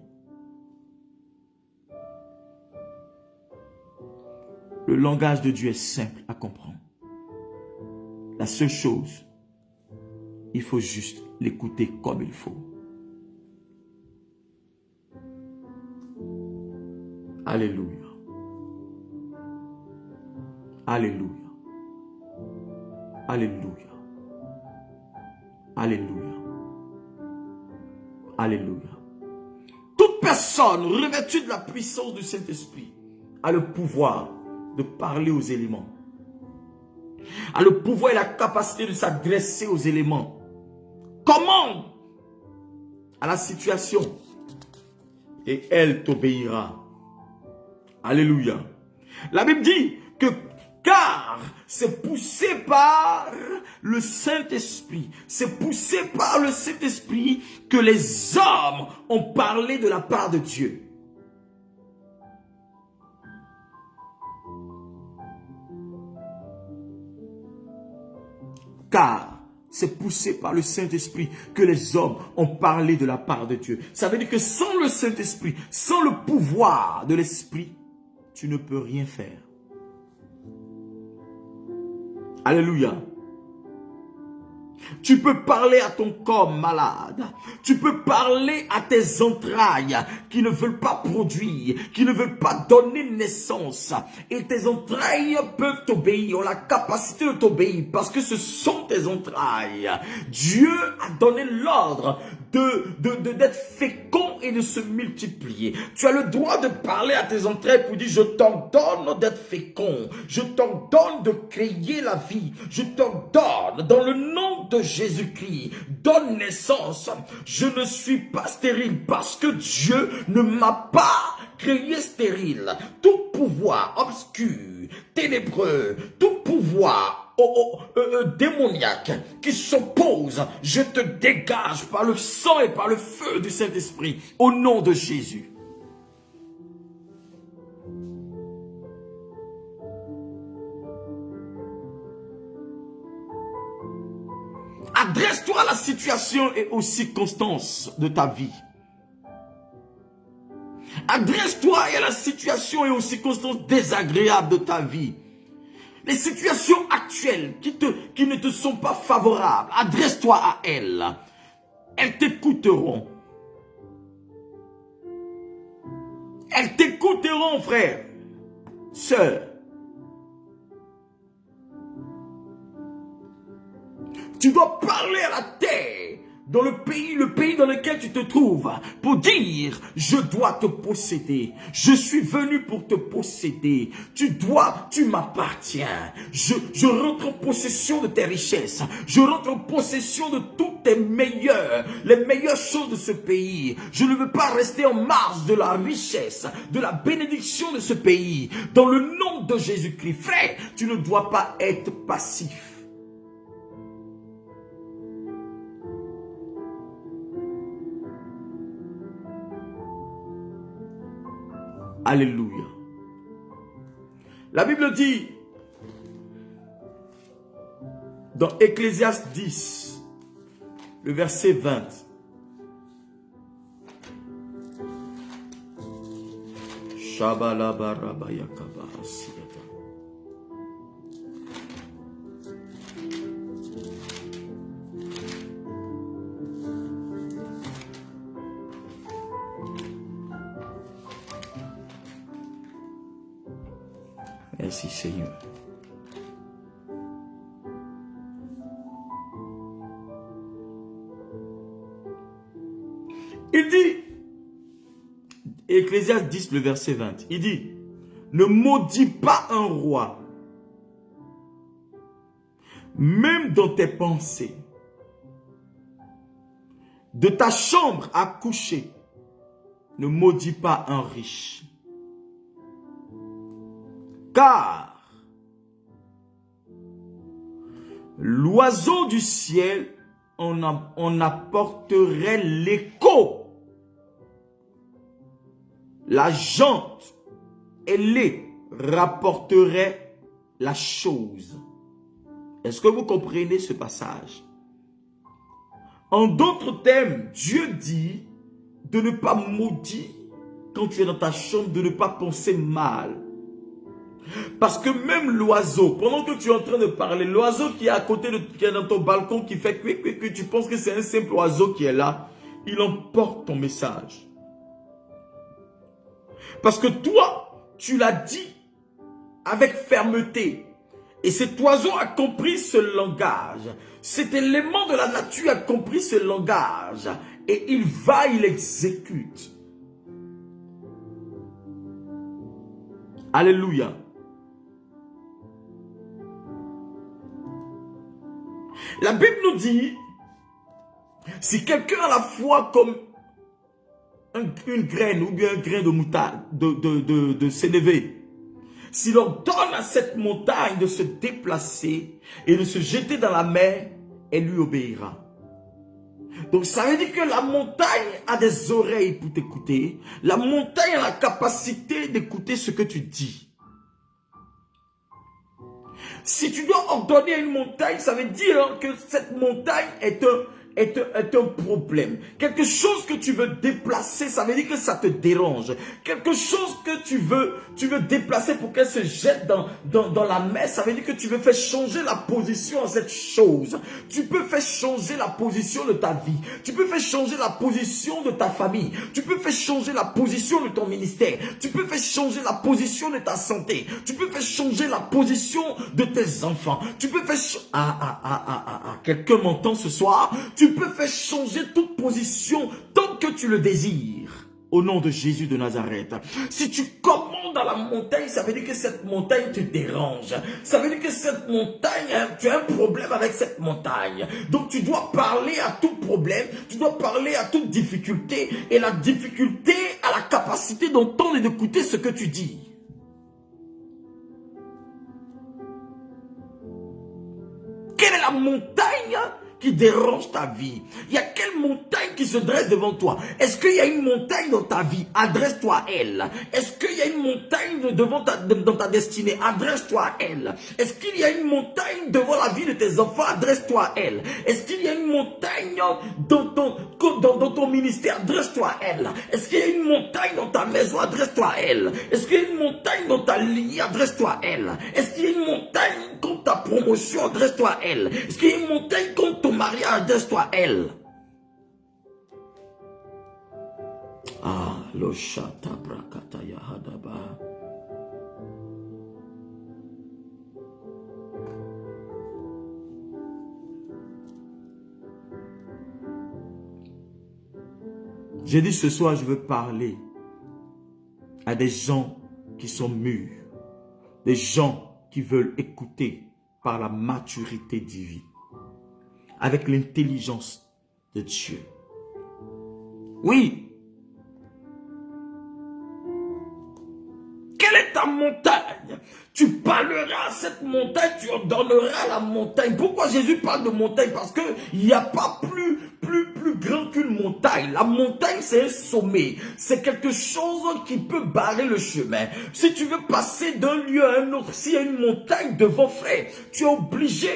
Le langage de Dieu est simple à comprendre. La seule chose, il faut juste l'écouter comme il faut. Alléluia. Alléluia. Alléluia. Alléluia. Alléluia. Toute personne revêtue de la puissance du Saint-Esprit a le pouvoir de parler aux éléments. A le pouvoir et la capacité de s'adresser aux éléments. Commande à la situation et elle t'obéira. Alléluia. La Bible dit que car c'est poussé par le Saint-Esprit. C'est poussé par le Saint-Esprit que les hommes ont parlé de la part de Dieu. Car c'est poussé par le Saint-Esprit que les hommes ont parlé de la part de Dieu. Ça veut dire que sans le Saint-Esprit, sans le pouvoir de l'Esprit, tu ne peux rien faire. Alléluia. Tu peux parler à ton corps malade. Tu peux parler à tes entrailles qui ne veulent pas produire, qui ne veulent pas donner naissance. Et tes entrailles peuvent t'obéir, ont la capacité de t'obéir parce que ce sont tes entrailles. Dieu a donné l'ordre d'être fécond et de se multiplier. Tu as le droit de parler à tes entrailles pour dire: je t'ordonne d'être fécond. Je t'ordonne de créer la vie. Je t'ordonne dans le nom de Jésus-Christ, donne naissance. Je ne suis pas stérile parce que Dieu ne m'a pas créé stérile. Tout pouvoir obscur, ténébreux, tout pouvoir démoniaque qui s'oppose, je te dégage par le sang et par le feu du Saint-Esprit au nom de Jésus. Adresse-toi à la situation et aux circonstances de ta vie. Adresse-toi à la situation et aux circonstances désagréables de ta vie. Les situations actuelles qui ne te sont pas favorables, adresse-toi à elles. Elles t'écouteront. Elles t'écouteront, frère, sœur. Tu dois parler à la terre, dans le pays dans lequel tu te trouves, pour dire: je dois te posséder. Je suis venu pour te posséder. Tu m'appartiens. Je rentre en possession de tes richesses. Je rentre en possession de toutes les meilleures choses de ce pays. Je ne veux pas rester en marge de la richesse, de la bénédiction de ce pays. Dans le nom de Jésus-Christ, frère, tu ne dois pas être passif. Alléluia. La Bible dit dans Ecclésiaste 10, le verset 20. Merci Seigneur. Il dit, Ecclésiaste 10, le verset 20, il dit: ne maudis pas un roi, même dans tes pensées. De ta chambre à coucher, ne maudis pas un riche. Car l'oiseau du ciel en apporterait l'écho. La jante ailée rapporterait la chose. Est-ce que vous comprenez ce passage? En d'autres termes, Dieu dit de ne pas maudire quand tu es dans ta chambre, de ne pas penser mal. Parce que même l'oiseau, pendant que tu es en train de parler, l'oiseau qui est à côté, qui est dans ton balcon, qui fait que tu penses que c'est un simple oiseau qui est là, il emporte ton message. Parce que toi, tu l'as dit avec fermeté. Et cet oiseau a compris ce langage. Cet élément de la nature a compris ce langage. Et il va, il exécute. Alléluia. La Bible nous dit, si quelqu'un a la foi comme une graine ou bien un grain de moutarde, de sénévé, s'il ordonne à cette montagne de se déplacer et de se jeter dans la mer, elle lui obéira. Donc ça veut dire que la montagne a des oreilles pour t'écouter. La montagne a la capacité d'écouter ce que tu dis. Si tu dois ordonner à une montagne, ça veut dire que cette montagne est un problème. Quelque chose que tu veux déplacer, ça veut dire que ça te dérange. Quelque chose que tu veux déplacer pour qu'elle se jette dans la mer, ça veut dire que tu veux faire changer la position à cette chose. Tu peux faire changer la position de ta vie. Tu peux faire changer la position de ta famille. Tu peux faire changer la position de ton ministère. Tu peux faire changer la position de ta santé. Tu peux faire changer la position de tes enfants. Tu peux faire... Quelqu'un m'entend ce soir? Tu peux faire changer toute position tant que tu le désires. Au nom de Jésus de Nazareth. Si tu commandes à la montagne, ça veut dire que cette montagne te dérange. Ça veut dire que cette montagne, tu as un problème avec cette montagne. Donc tu dois parler à tout problème. Tu dois parler à toute difficulté. Et la difficulté a la capacité d'entendre et d'écouter ce que tu dis. Quelle est la montagne qui dérange ta vie? Il y a quelle montagne qui se dresse devant toi? Est-ce qu'il y a une montagne dans ta vie? Adresse-toi à elle. Est-ce qu'il y a une montagne dans ta destinée? Adresse-toi à elle. Est-ce qu'il y a une montagne devant la vie de tes enfants? Adresse-toi à elle. Est-ce qu'il y a une montagne dans ton ministère? Adresse-toi à elle. Est-ce qu'il y a une montagne dans ta maison? Adresse-toi à elle. Est-ce qu'il y a une montagne dans ta lignée? Adresse-toi à elle. Est-ce qu'il y a une montagne contre ta promotion? Adresse-toi à elle. Est-ce qu'il y a une montagne contre ton mariage? Adresse-toi à elle. Ah, lo shata brakata yahadaba. J'ai dit ce soir, je veux parler à des gens qui sont mûrs, des gens qui veulent écouter par la maturité divine, avec l'intelligence de Dieu. Oui. Quelle est ta montagne? Tu parleras à cette montagne, tu ordonneras à la montagne. Pourquoi Jésus parle de montagne? Parce qu'il n'y a pas plus grand qu'une montagne. La montagne, c'est un sommet. C'est quelque chose qui peut barrer le chemin. Si tu veux passer d'un lieu à un autre, s'il y a une montagne devant, frère, tu es obligé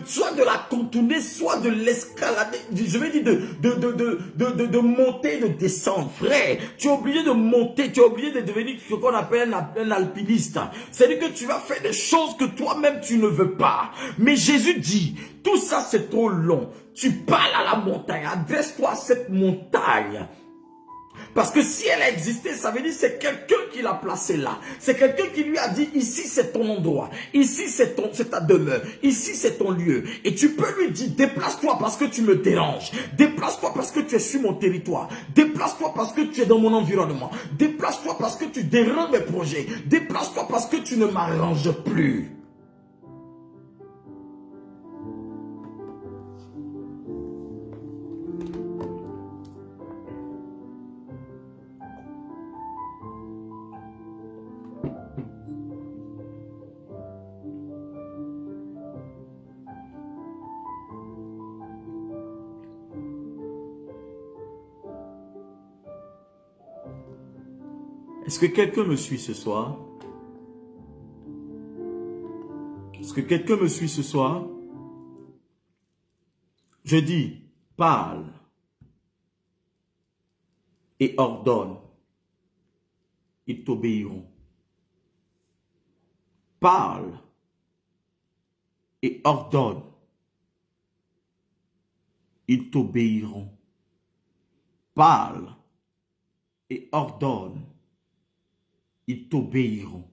soit de la contourner, soit de l'escalader. Je vais dire de monter, de descendre, frère. Tu es obligé de monter, tu es obligé de devenir ce qu'on appelle un alpiniste. C'est-à-dire que tu vas faire des choses que toi-même tu ne veux pas. Mais Jésus dit, tout ça c'est trop long. Tu parles à la montagne, adresse-toi à cette montagne. Parce que si elle a existé, ça veut dire que c'est quelqu'un qui l'a placée là. C'est quelqu'un qui lui a dit, ici c'est ton endroit. Ici c'est ta demeure. Ici c'est ton lieu. Et tu peux lui dire, déplace-toi parce que tu me déranges. Déplace-toi parce que tu es sur mon territoire. Déplace-toi parce que tu es dans mon environnement. Déplace-toi parce que tu déranges mes projets. Déplace-toi parce que tu ne m'arranges plus. Est-ce que quelqu'un me suit ce soir? Est-ce que quelqu'un me suit ce soir? Je dis, parle et ordonne. Ils t'obéiront. Parle et ordonne. Ils t'obéiront. Parle et ordonne. Ils t'obéiront.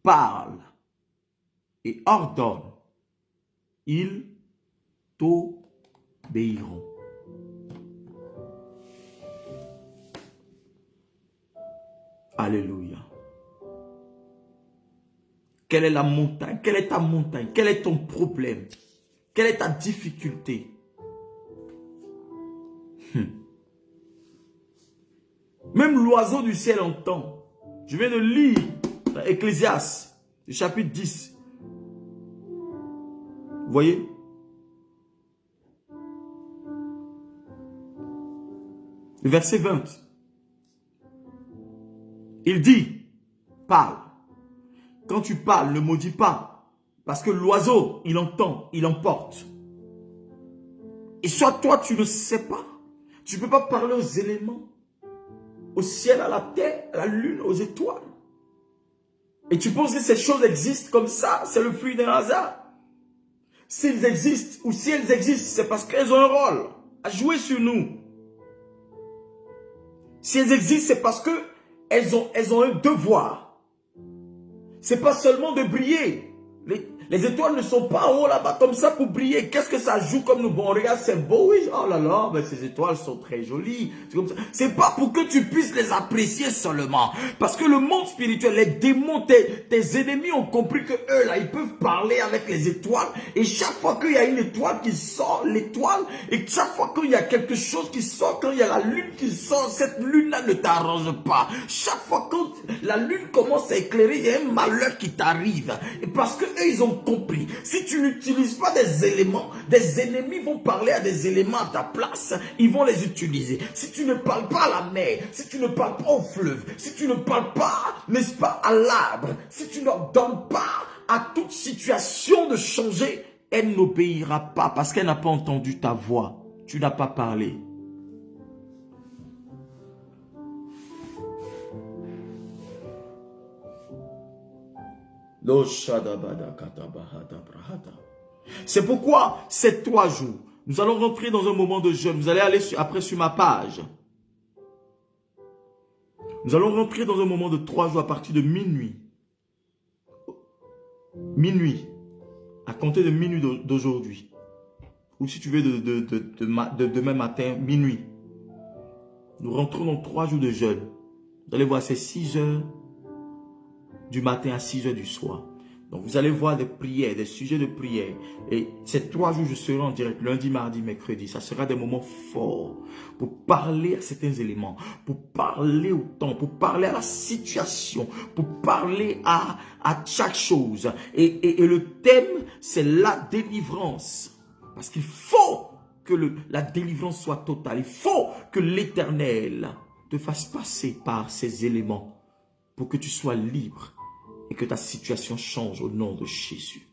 Parle et ordonne, ils t'obéiront. Alléluia. Quelle est la montagne? Quelle est ta montagne? Quel est ton problème? Quelle est ta difficulté? Même l'oiseau du ciel entend. Je viens de lire dans Ecclésiaste, chapitre 10. Vous voyez? Le verset 20. Il dit, parle. Quand tu parles, ne maudis pas. Parce que l'oiseau, il entend, il emporte. Et soit toi, tu ne sais pas. Tu ne peux pas parler aux éléments. Au ciel, à la terre, à la lune, aux étoiles. Et tu penses que ces choses existent comme ça, c'est le fruit d'un hasard. S'ils existent, ou si elles existent, c'est parce qu'elles ont un rôle à jouer sur nous. Si elles existent, c'est parce qu'elles ont un devoir. C'est pas seulement de briller. Les étoiles ne sont pas en haut là-bas comme ça pour briller. Qu'est-ce que ça joue comme nous? Bon, regarde, c'est beau, oui. Oh là là, ben ces étoiles sont très jolies. C'est comme ça. C'est pas pour que tu puisses les apprécier seulement. Parce que le monde spirituel, les démons, tes ennemis ont compris que eux là, ils peuvent parler avec les étoiles. Et chaque fois qu'il y a une étoile qui sort, l'étoile, et chaque fois qu'il y a quelque chose qui sort, quand il y a la lune qui sort, cette lune-là ne t'arrange pas. Chaque fois que la lune commence à éclairer, il y a un malheur qui t'arrive. Et parce que eux, ils ont compris. Si tu n'utilises pas des éléments, des ennemis vont parler à des éléments à ta place. Ils vont les utiliser. Si tu ne parles pas à la mer, si tu ne parles pas au fleuve, si tu ne parles pas, n'est-ce pas, à l'arbre, si tu ne leur donnes pas à toute situation de changer, elle n'obéira pas parce qu'elle n'a pas entendu ta voix. Tu n'as pas parlé. C'est pourquoi ces 3 jours, nous allons rentrer dans un moment de jeûne. Vous allez aller après sur ma page. Nous allons rentrer dans un moment de 3 jours à partir de minuit. Minuit. À compter de minuit d'aujourd'hui. Ou si tu veux de demain matin, minuit. Nous rentrons dans 3 jours de jeûne. Vous allez voir, c'est 6 heures du matin à 6 heures du soir. Donc vous allez voir des prières, des sujets de prière. Et ces 3 jours, je serai en direct, lundi, mardi, mercredi. Ça sera des moments forts pour parler à certains éléments, pour parler au temps, pour parler à la situation, pour parler à chaque chose. Et le thème, c'est la délivrance. Parce qu'il faut que la délivrance soit totale. Il faut que l'Éternel te fasse passer par ces éléments pour que tu sois libre et que ta situation change au nom de Jésus.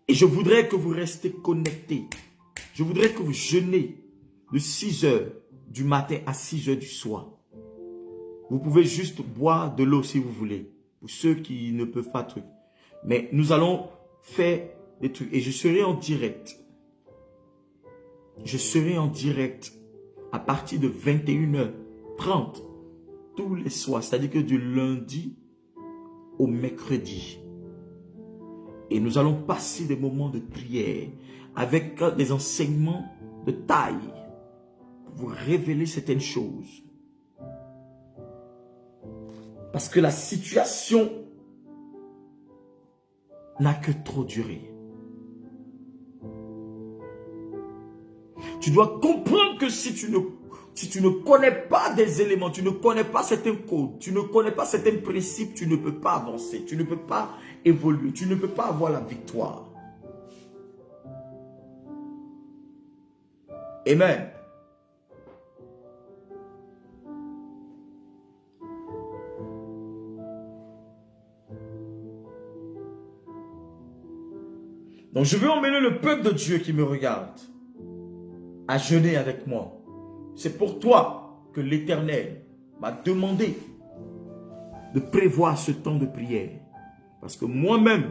Et je voudrais que vous restez connectés. Je voudrais que vous jeûnez de 6 heures du matin à 6 heures du soir. Vous pouvez juste boire de l'eau si vous voulez. Pour ceux qui ne peuvent pas truc. Mais nous allons faire des trucs. Et je serai en direct. Je serai en direct à partir de 21h30 tous les soirs. C'est-à-dire que du lundi au mercredi. Et nous allons passer des moments de prière avec des enseignements de taille pour vous révéler certaines choses. Parce que la situation n'a que trop duré. Tu dois comprendre que si tu ne connais pas des éléments, tu ne connais pas certains codes, tu ne connais pas certains principes, tu ne peux pas avancer, tu ne peux pas évoluer, tu ne peux pas avoir la victoire. Amen. Donc je veux emmener le peuple de Dieu qui me regarde à jeûner avec moi. C'est pour toi que l'Éternel m'a demandé de prévoir ce temps de prière. Parce que moi-même,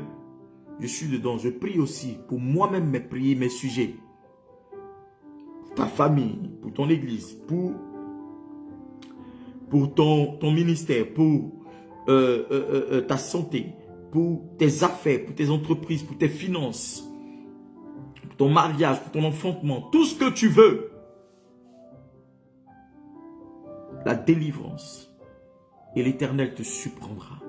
je suis dedans. Je prie aussi pour moi-même mes prières, mes sujets. Pour ta famille, pour ton église, pour ton ministère, pour ta santé, pour tes affaires, pour tes entreprises, pour tes finances, pour ton mariage, pour ton enfantement, tout ce que tu veux. La délivrance. Et l'Éternel te surprendra.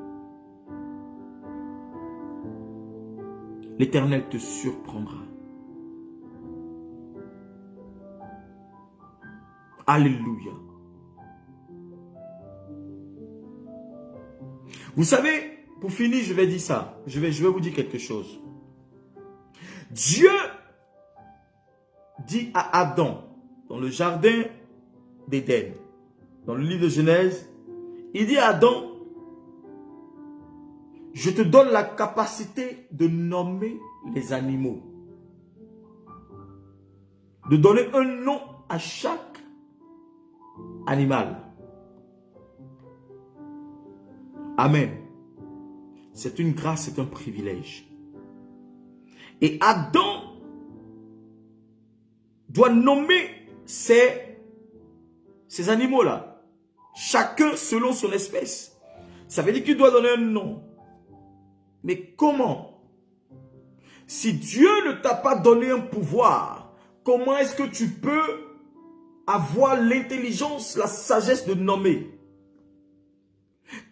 L'Éternel te surprendra. Alléluia. Vous savez, pour finir, je vais dire ça. Je vais vous dire quelque chose. Dieu dit à Adam, dans le jardin d'Éden, dans le livre de Genèse, il dit à Adam, je te donne la capacité de nommer les animaux. De donner un nom à chaque animal. Amen. C'est une grâce, c'est un privilège. Et Adam doit nommer ces animaux-là. Chacun selon son espèce. Ça veut dire qu'il doit donner un nom. Mais comment? Si Dieu ne t'a pas donné un pouvoir, comment est-ce que tu peux avoir l'intelligence, la sagesse de nommer?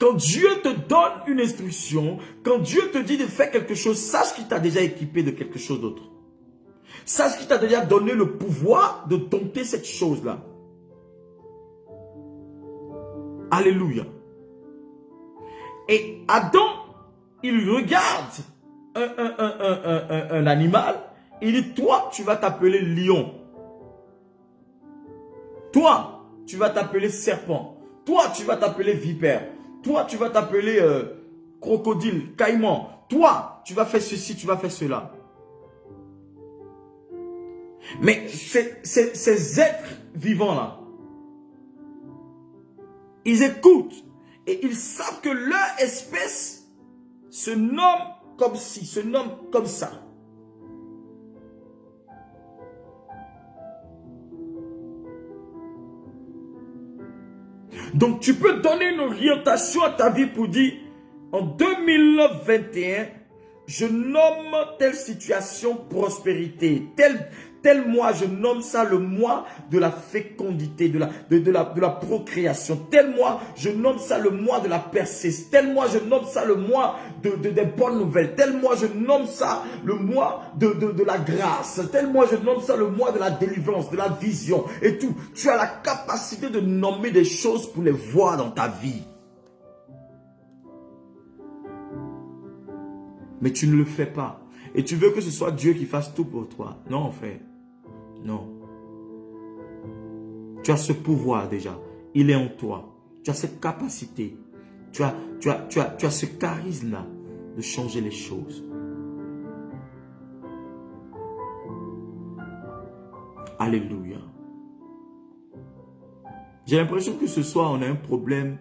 Quand Dieu te donne une instruction, quand Dieu te dit de faire quelque chose, sache qu'il t'a déjà équipé de quelque chose d'autre. Sache qu'il t'a déjà donné le pouvoir de dompter cette chose-là. Alléluia. Et Adam, il regarde un animal, il dit, toi, tu vas t'appeler lion. Toi, tu vas t'appeler serpent. Toi, tu vas t'appeler vipère. Toi, tu vas t'appeler crocodile, caïman. Toi, tu vas faire ceci, tu vas faire cela. Mais ces êtres vivants-là, ils écoutent et ils savent que leur espèce se nomme comme ci, se nomme comme ça. Donc, tu peux donner une orientation à ta vie pour dire, en 2021, je nomme telle situation prospérité, tel mois, je nomme ça le mois de la fécondité, de la procréation. Tel mois, je nomme ça le mois de la percée. Tel mois, je nomme ça le mois des bonnes nouvelles. Tel mois, je nomme ça le mois de la grâce. Tel mois, je nomme ça le mois de la délivrance, de la vision et tout. Tu as la capacité de nommer des choses pour les voir dans ta vie. Mais tu ne le fais pas. Et tu veux que ce soit Dieu qui fasse tout pour toi. Non, frère. Non. Tu as ce pouvoir déjà. Il est en toi. Tu as cette capacité. Tu as ce charisme-là de changer les choses. Alléluia. J'ai l'impression que ce soir, on a un problème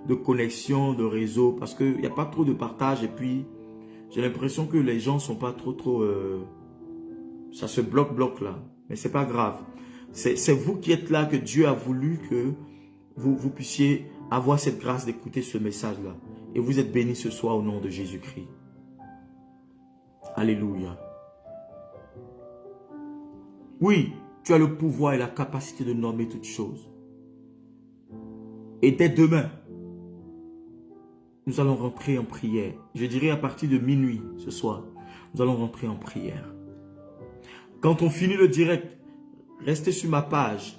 de connexion, de réseau, parce qu'il n'y a pas trop de partage et puis j'ai l'impression que les gens ne sont pas trop... ça se bloque là. Mais ce n'est pas grave. C'est vous qui êtes là que Dieu a voulu que vous puissiez avoir cette grâce d'écouter ce message-là. Et vous êtes bénis ce soir au nom de Jésus-Christ. Alléluia. Oui, tu as le pouvoir et la capacité de nommer toutes choses. Et dès demain, nous allons rentrer en prière. Je dirais à partir de minuit ce soir, nous allons rentrer en prière. Quand on finit le direct, restez sur ma page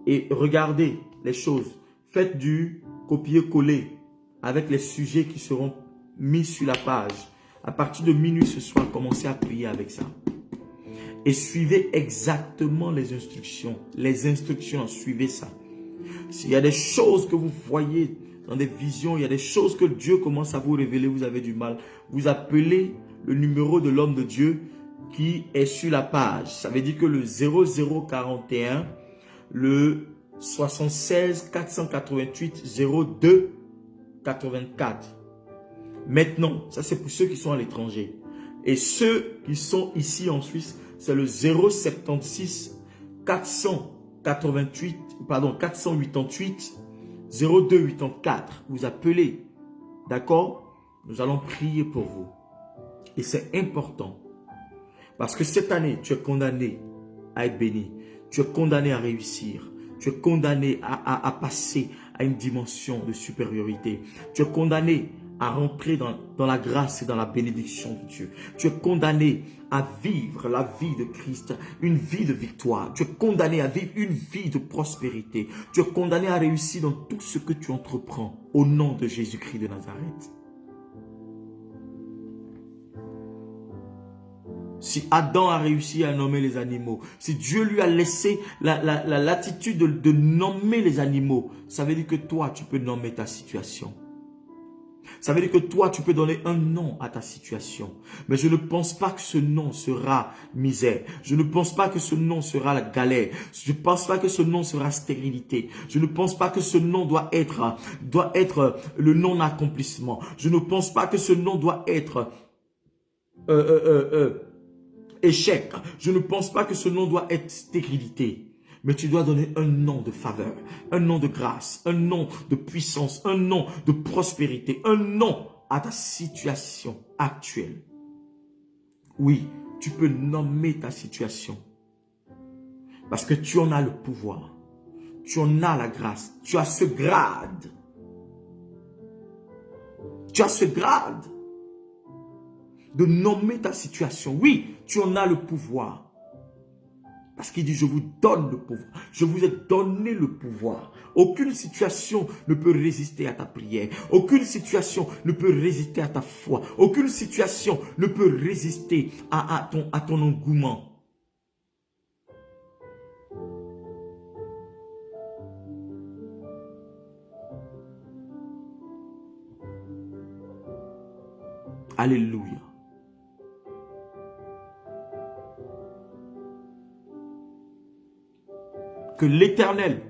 et regardez les choses. Faites du copier-coller avec les sujets qui seront mis sur la page. À partir de minuit ce soir, commencez à prier avec ça. Et suivez exactement les instructions. Les instructions, suivez ça. S'il y a des choses que vous voyez dans des visions, il y a des choses que Dieu commence à vous révéler, vous avez du mal. Vous appelez le numéro de l'homme de Dieu qui est sur la page. Ça veut dire que le 0041, le 76 488 02 84. Maintenant, ça c'est pour ceux qui sont à l'étranger. Et ceux qui sont ici en Suisse, c'est le 076 488 0284. Vous appelez D'accord? Nous allons prier pour vous. Et c'est important. Parce que cette année, tu es condamné à être béni. Tu es condamné à réussir. Tu es condamné à passer à une dimension de supériorité. Tu es condamné à rentrer dans la grâce et dans la bénédiction de Dieu. Tu es condamné à vivre la vie de Christ, une vie de victoire. Tu es condamné à vivre une vie de prospérité. Tu es condamné à réussir dans tout ce que tu entreprends au nom de Jésus-Christ de Nazareth. Si Adam a réussi à nommer les animaux, si Dieu lui a laissé la latitude de nommer les animaux, ça veut dire que toi, tu peux nommer ta situation. Ça veut dire que toi, tu peux donner un nom à ta situation. Mais je ne pense pas que ce nom sera misère. Je ne pense pas que ce nom sera la galère. Je ne pense pas que ce nom sera stérilité. Je ne pense pas que ce nom doit être le non-accomplissement. Je ne pense pas que ce nom doit être échec. Je ne pense pas que ce nom doit être stérilité. Mais tu dois donner un nom de faveur, un nom de grâce, un nom de puissance, un nom de prospérité, un nom à ta situation actuelle. Oui, tu peux nommer ta situation. Parce que tu en as le pouvoir. Tu en as la grâce. Tu as ce grade. Tu as ce grade de nommer ta situation. Oui, tu en as le pouvoir. Parce qu'il dit, je vous donne le pouvoir. Je vous ai donné le pouvoir. Aucune situation ne peut résister à ta prière. Aucune situation ne peut résister à ta foi. Aucune situation ne peut résister à ton engouement. Alléluia. Que l'Éternel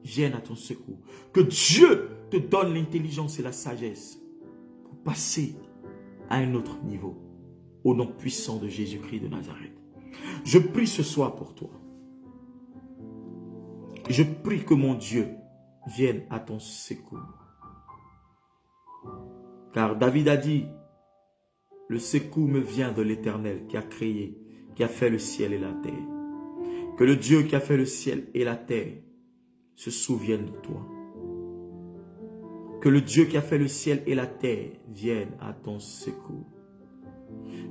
vienne à ton secours. Que Dieu te donne l'intelligence et la sagesse pour passer à un autre niveau. Au nom puissant de Jésus-Christ de Nazareth. Je prie ce soir pour toi. Je prie que mon Dieu vienne à ton secours. Car David a dit, le secours me vient de l'Éternel qui a créé, qui a fait le ciel et la terre. Que le Dieu qui a fait le ciel et la terre se souvienne de toi. Que le Dieu qui a fait le ciel et la terre vienne à ton secours.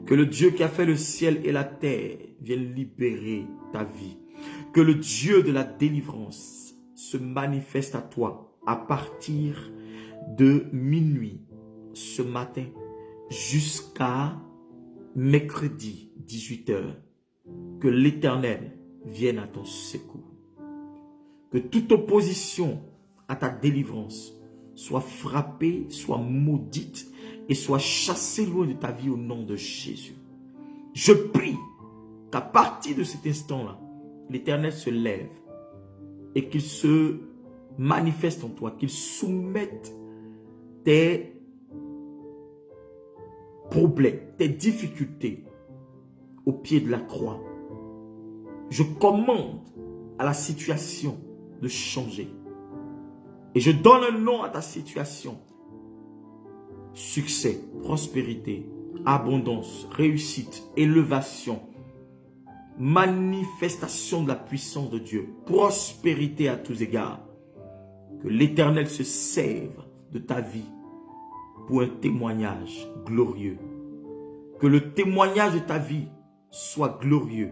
Que le Dieu qui a fait le ciel et la terre vienne libérer ta vie. Que le Dieu de la délivrance se manifeste à toi à partir de minuit ce matin jusqu'à mercredi 18 h. Que l'Éternel vienne à ton secours. Que toute opposition à ta délivrance soit frappée, soit maudite et soit chassée loin de ta vie au nom de Jésus. Je prie qu'à partir de cet instant-là, l'Éternel se lève et qu'il se manifeste en toi, qu'il soumette tes problèmes, tes difficultés au pied de la croix. Je commande à la situation de changer. Et je donne un nom à ta situation. Succès, prospérité, abondance, réussite, élévation, manifestation de la puissance de Dieu, prospérité à tous égards. Que l'Éternel se serve de ta vie pour un témoignage glorieux. Que le témoignage de ta vie soit glorieux.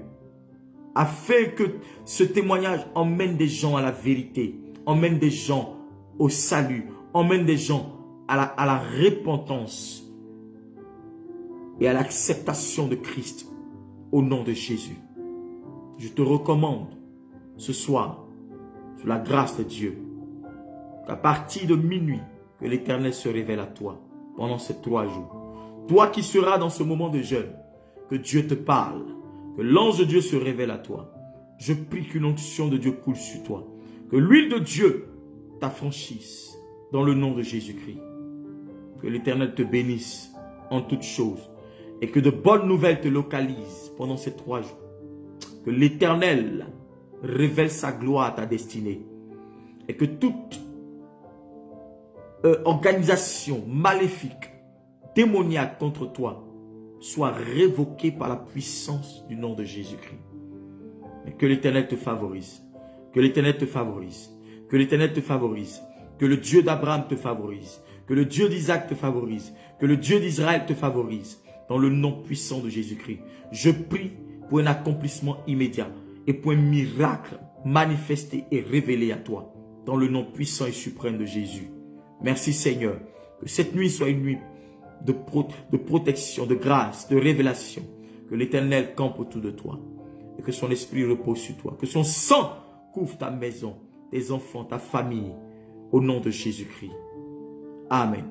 Afin que ce témoignage emmène des gens à la vérité, emmène des gens au salut, emmène des gens à la repentance et à l'acceptation de Christ au nom de Jésus. Je te recommande ce soir, sous la grâce de Dieu, qu'à partir de minuit, que l'Éternel se révèle à toi pendant ces 3 jours. Toi qui seras dans ce moment de jeûne, que Dieu te parle, que l'ange de Dieu se révèle à toi. Je prie qu'une onction de Dieu coule sur toi. Que l'huile de Dieu t'affranchisse dans le nom de Jésus-Christ. Que l'Éternel te bénisse en toutes choses et que de bonnes nouvelles te localisent pendant ces 3 jours. Que l'Éternel révèle sa gloire à ta destinée et que toute organisation maléfique, démoniaque contre toi, soit révoquée par la puissance du nom de Jésus-Christ. Mais que l'Éternel te favorise. Que l'Éternel te favorise. Que l'Éternel te favorise. Que le Dieu d'Abraham te favorise. Que le Dieu d'Isaac te favorise. Que le Dieu d'Israël te favorise. Dans le nom puissant de Jésus-Christ. Je prie pour un accomplissement immédiat et pour un miracle manifesté et révélé à toi. Dans le nom puissant et suprême de Jésus. Merci Seigneur. Que cette nuit soit une nuit de protection, de grâce, de révélation. Que l'Éternel campe autour de toi. Et que son esprit repose sur toi. Que son sang couvre ta maison, tes enfants, ta famille. Au nom de Jésus-Christ. Amen.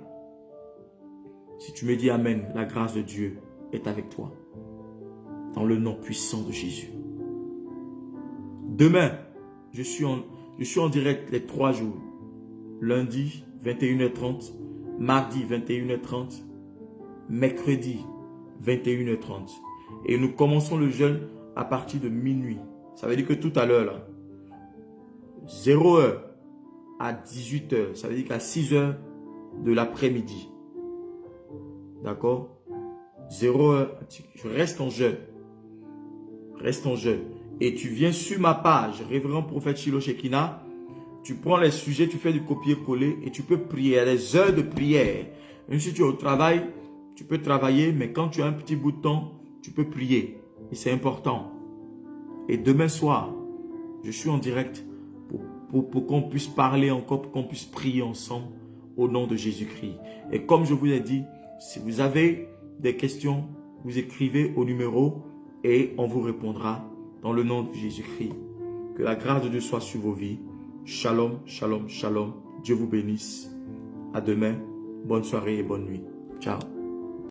Si tu me dis Amen, la grâce de Dieu est avec toi. Dans le nom puissant de Jésus. Demain, je suis en direct les 3 jours. Lundi, 21h30. Mardi, 21h30. Mercredi, 21h30. Et nous commençons le jeûne à partir de minuit. Ça veut dire que tout à l'heure, là, 0h à 18h, ça veut dire qu'à 6h de l'après-midi. D'accord? 0h, je reste en jeûne. Reste en jeûne. Et tu viens sur ma page, Révérend Prophète Shiloh Shekinah. Tu prends les sujets, tu fais du copier-coller et tu peux prier. Il y a des heures de prière. Même si tu es au travail, tu peux travailler, mais quand tu as un petit bout de temps, tu peux prier. Et c'est important. Et demain soir, je suis en direct pour qu'on puisse parler encore, pour qu'on puisse prier ensemble au nom de Jésus-Christ. Et comme je vous ai dit, si vous avez des questions, vous écrivez au numéro et on vous répondra dans le nom de Jésus-Christ. Que la grâce de Dieu soit sur vos vies. Shalom, shalom, shalom. Dieu vous bénisse. À demain. Bonne soirée et bonne nuit. Ciao.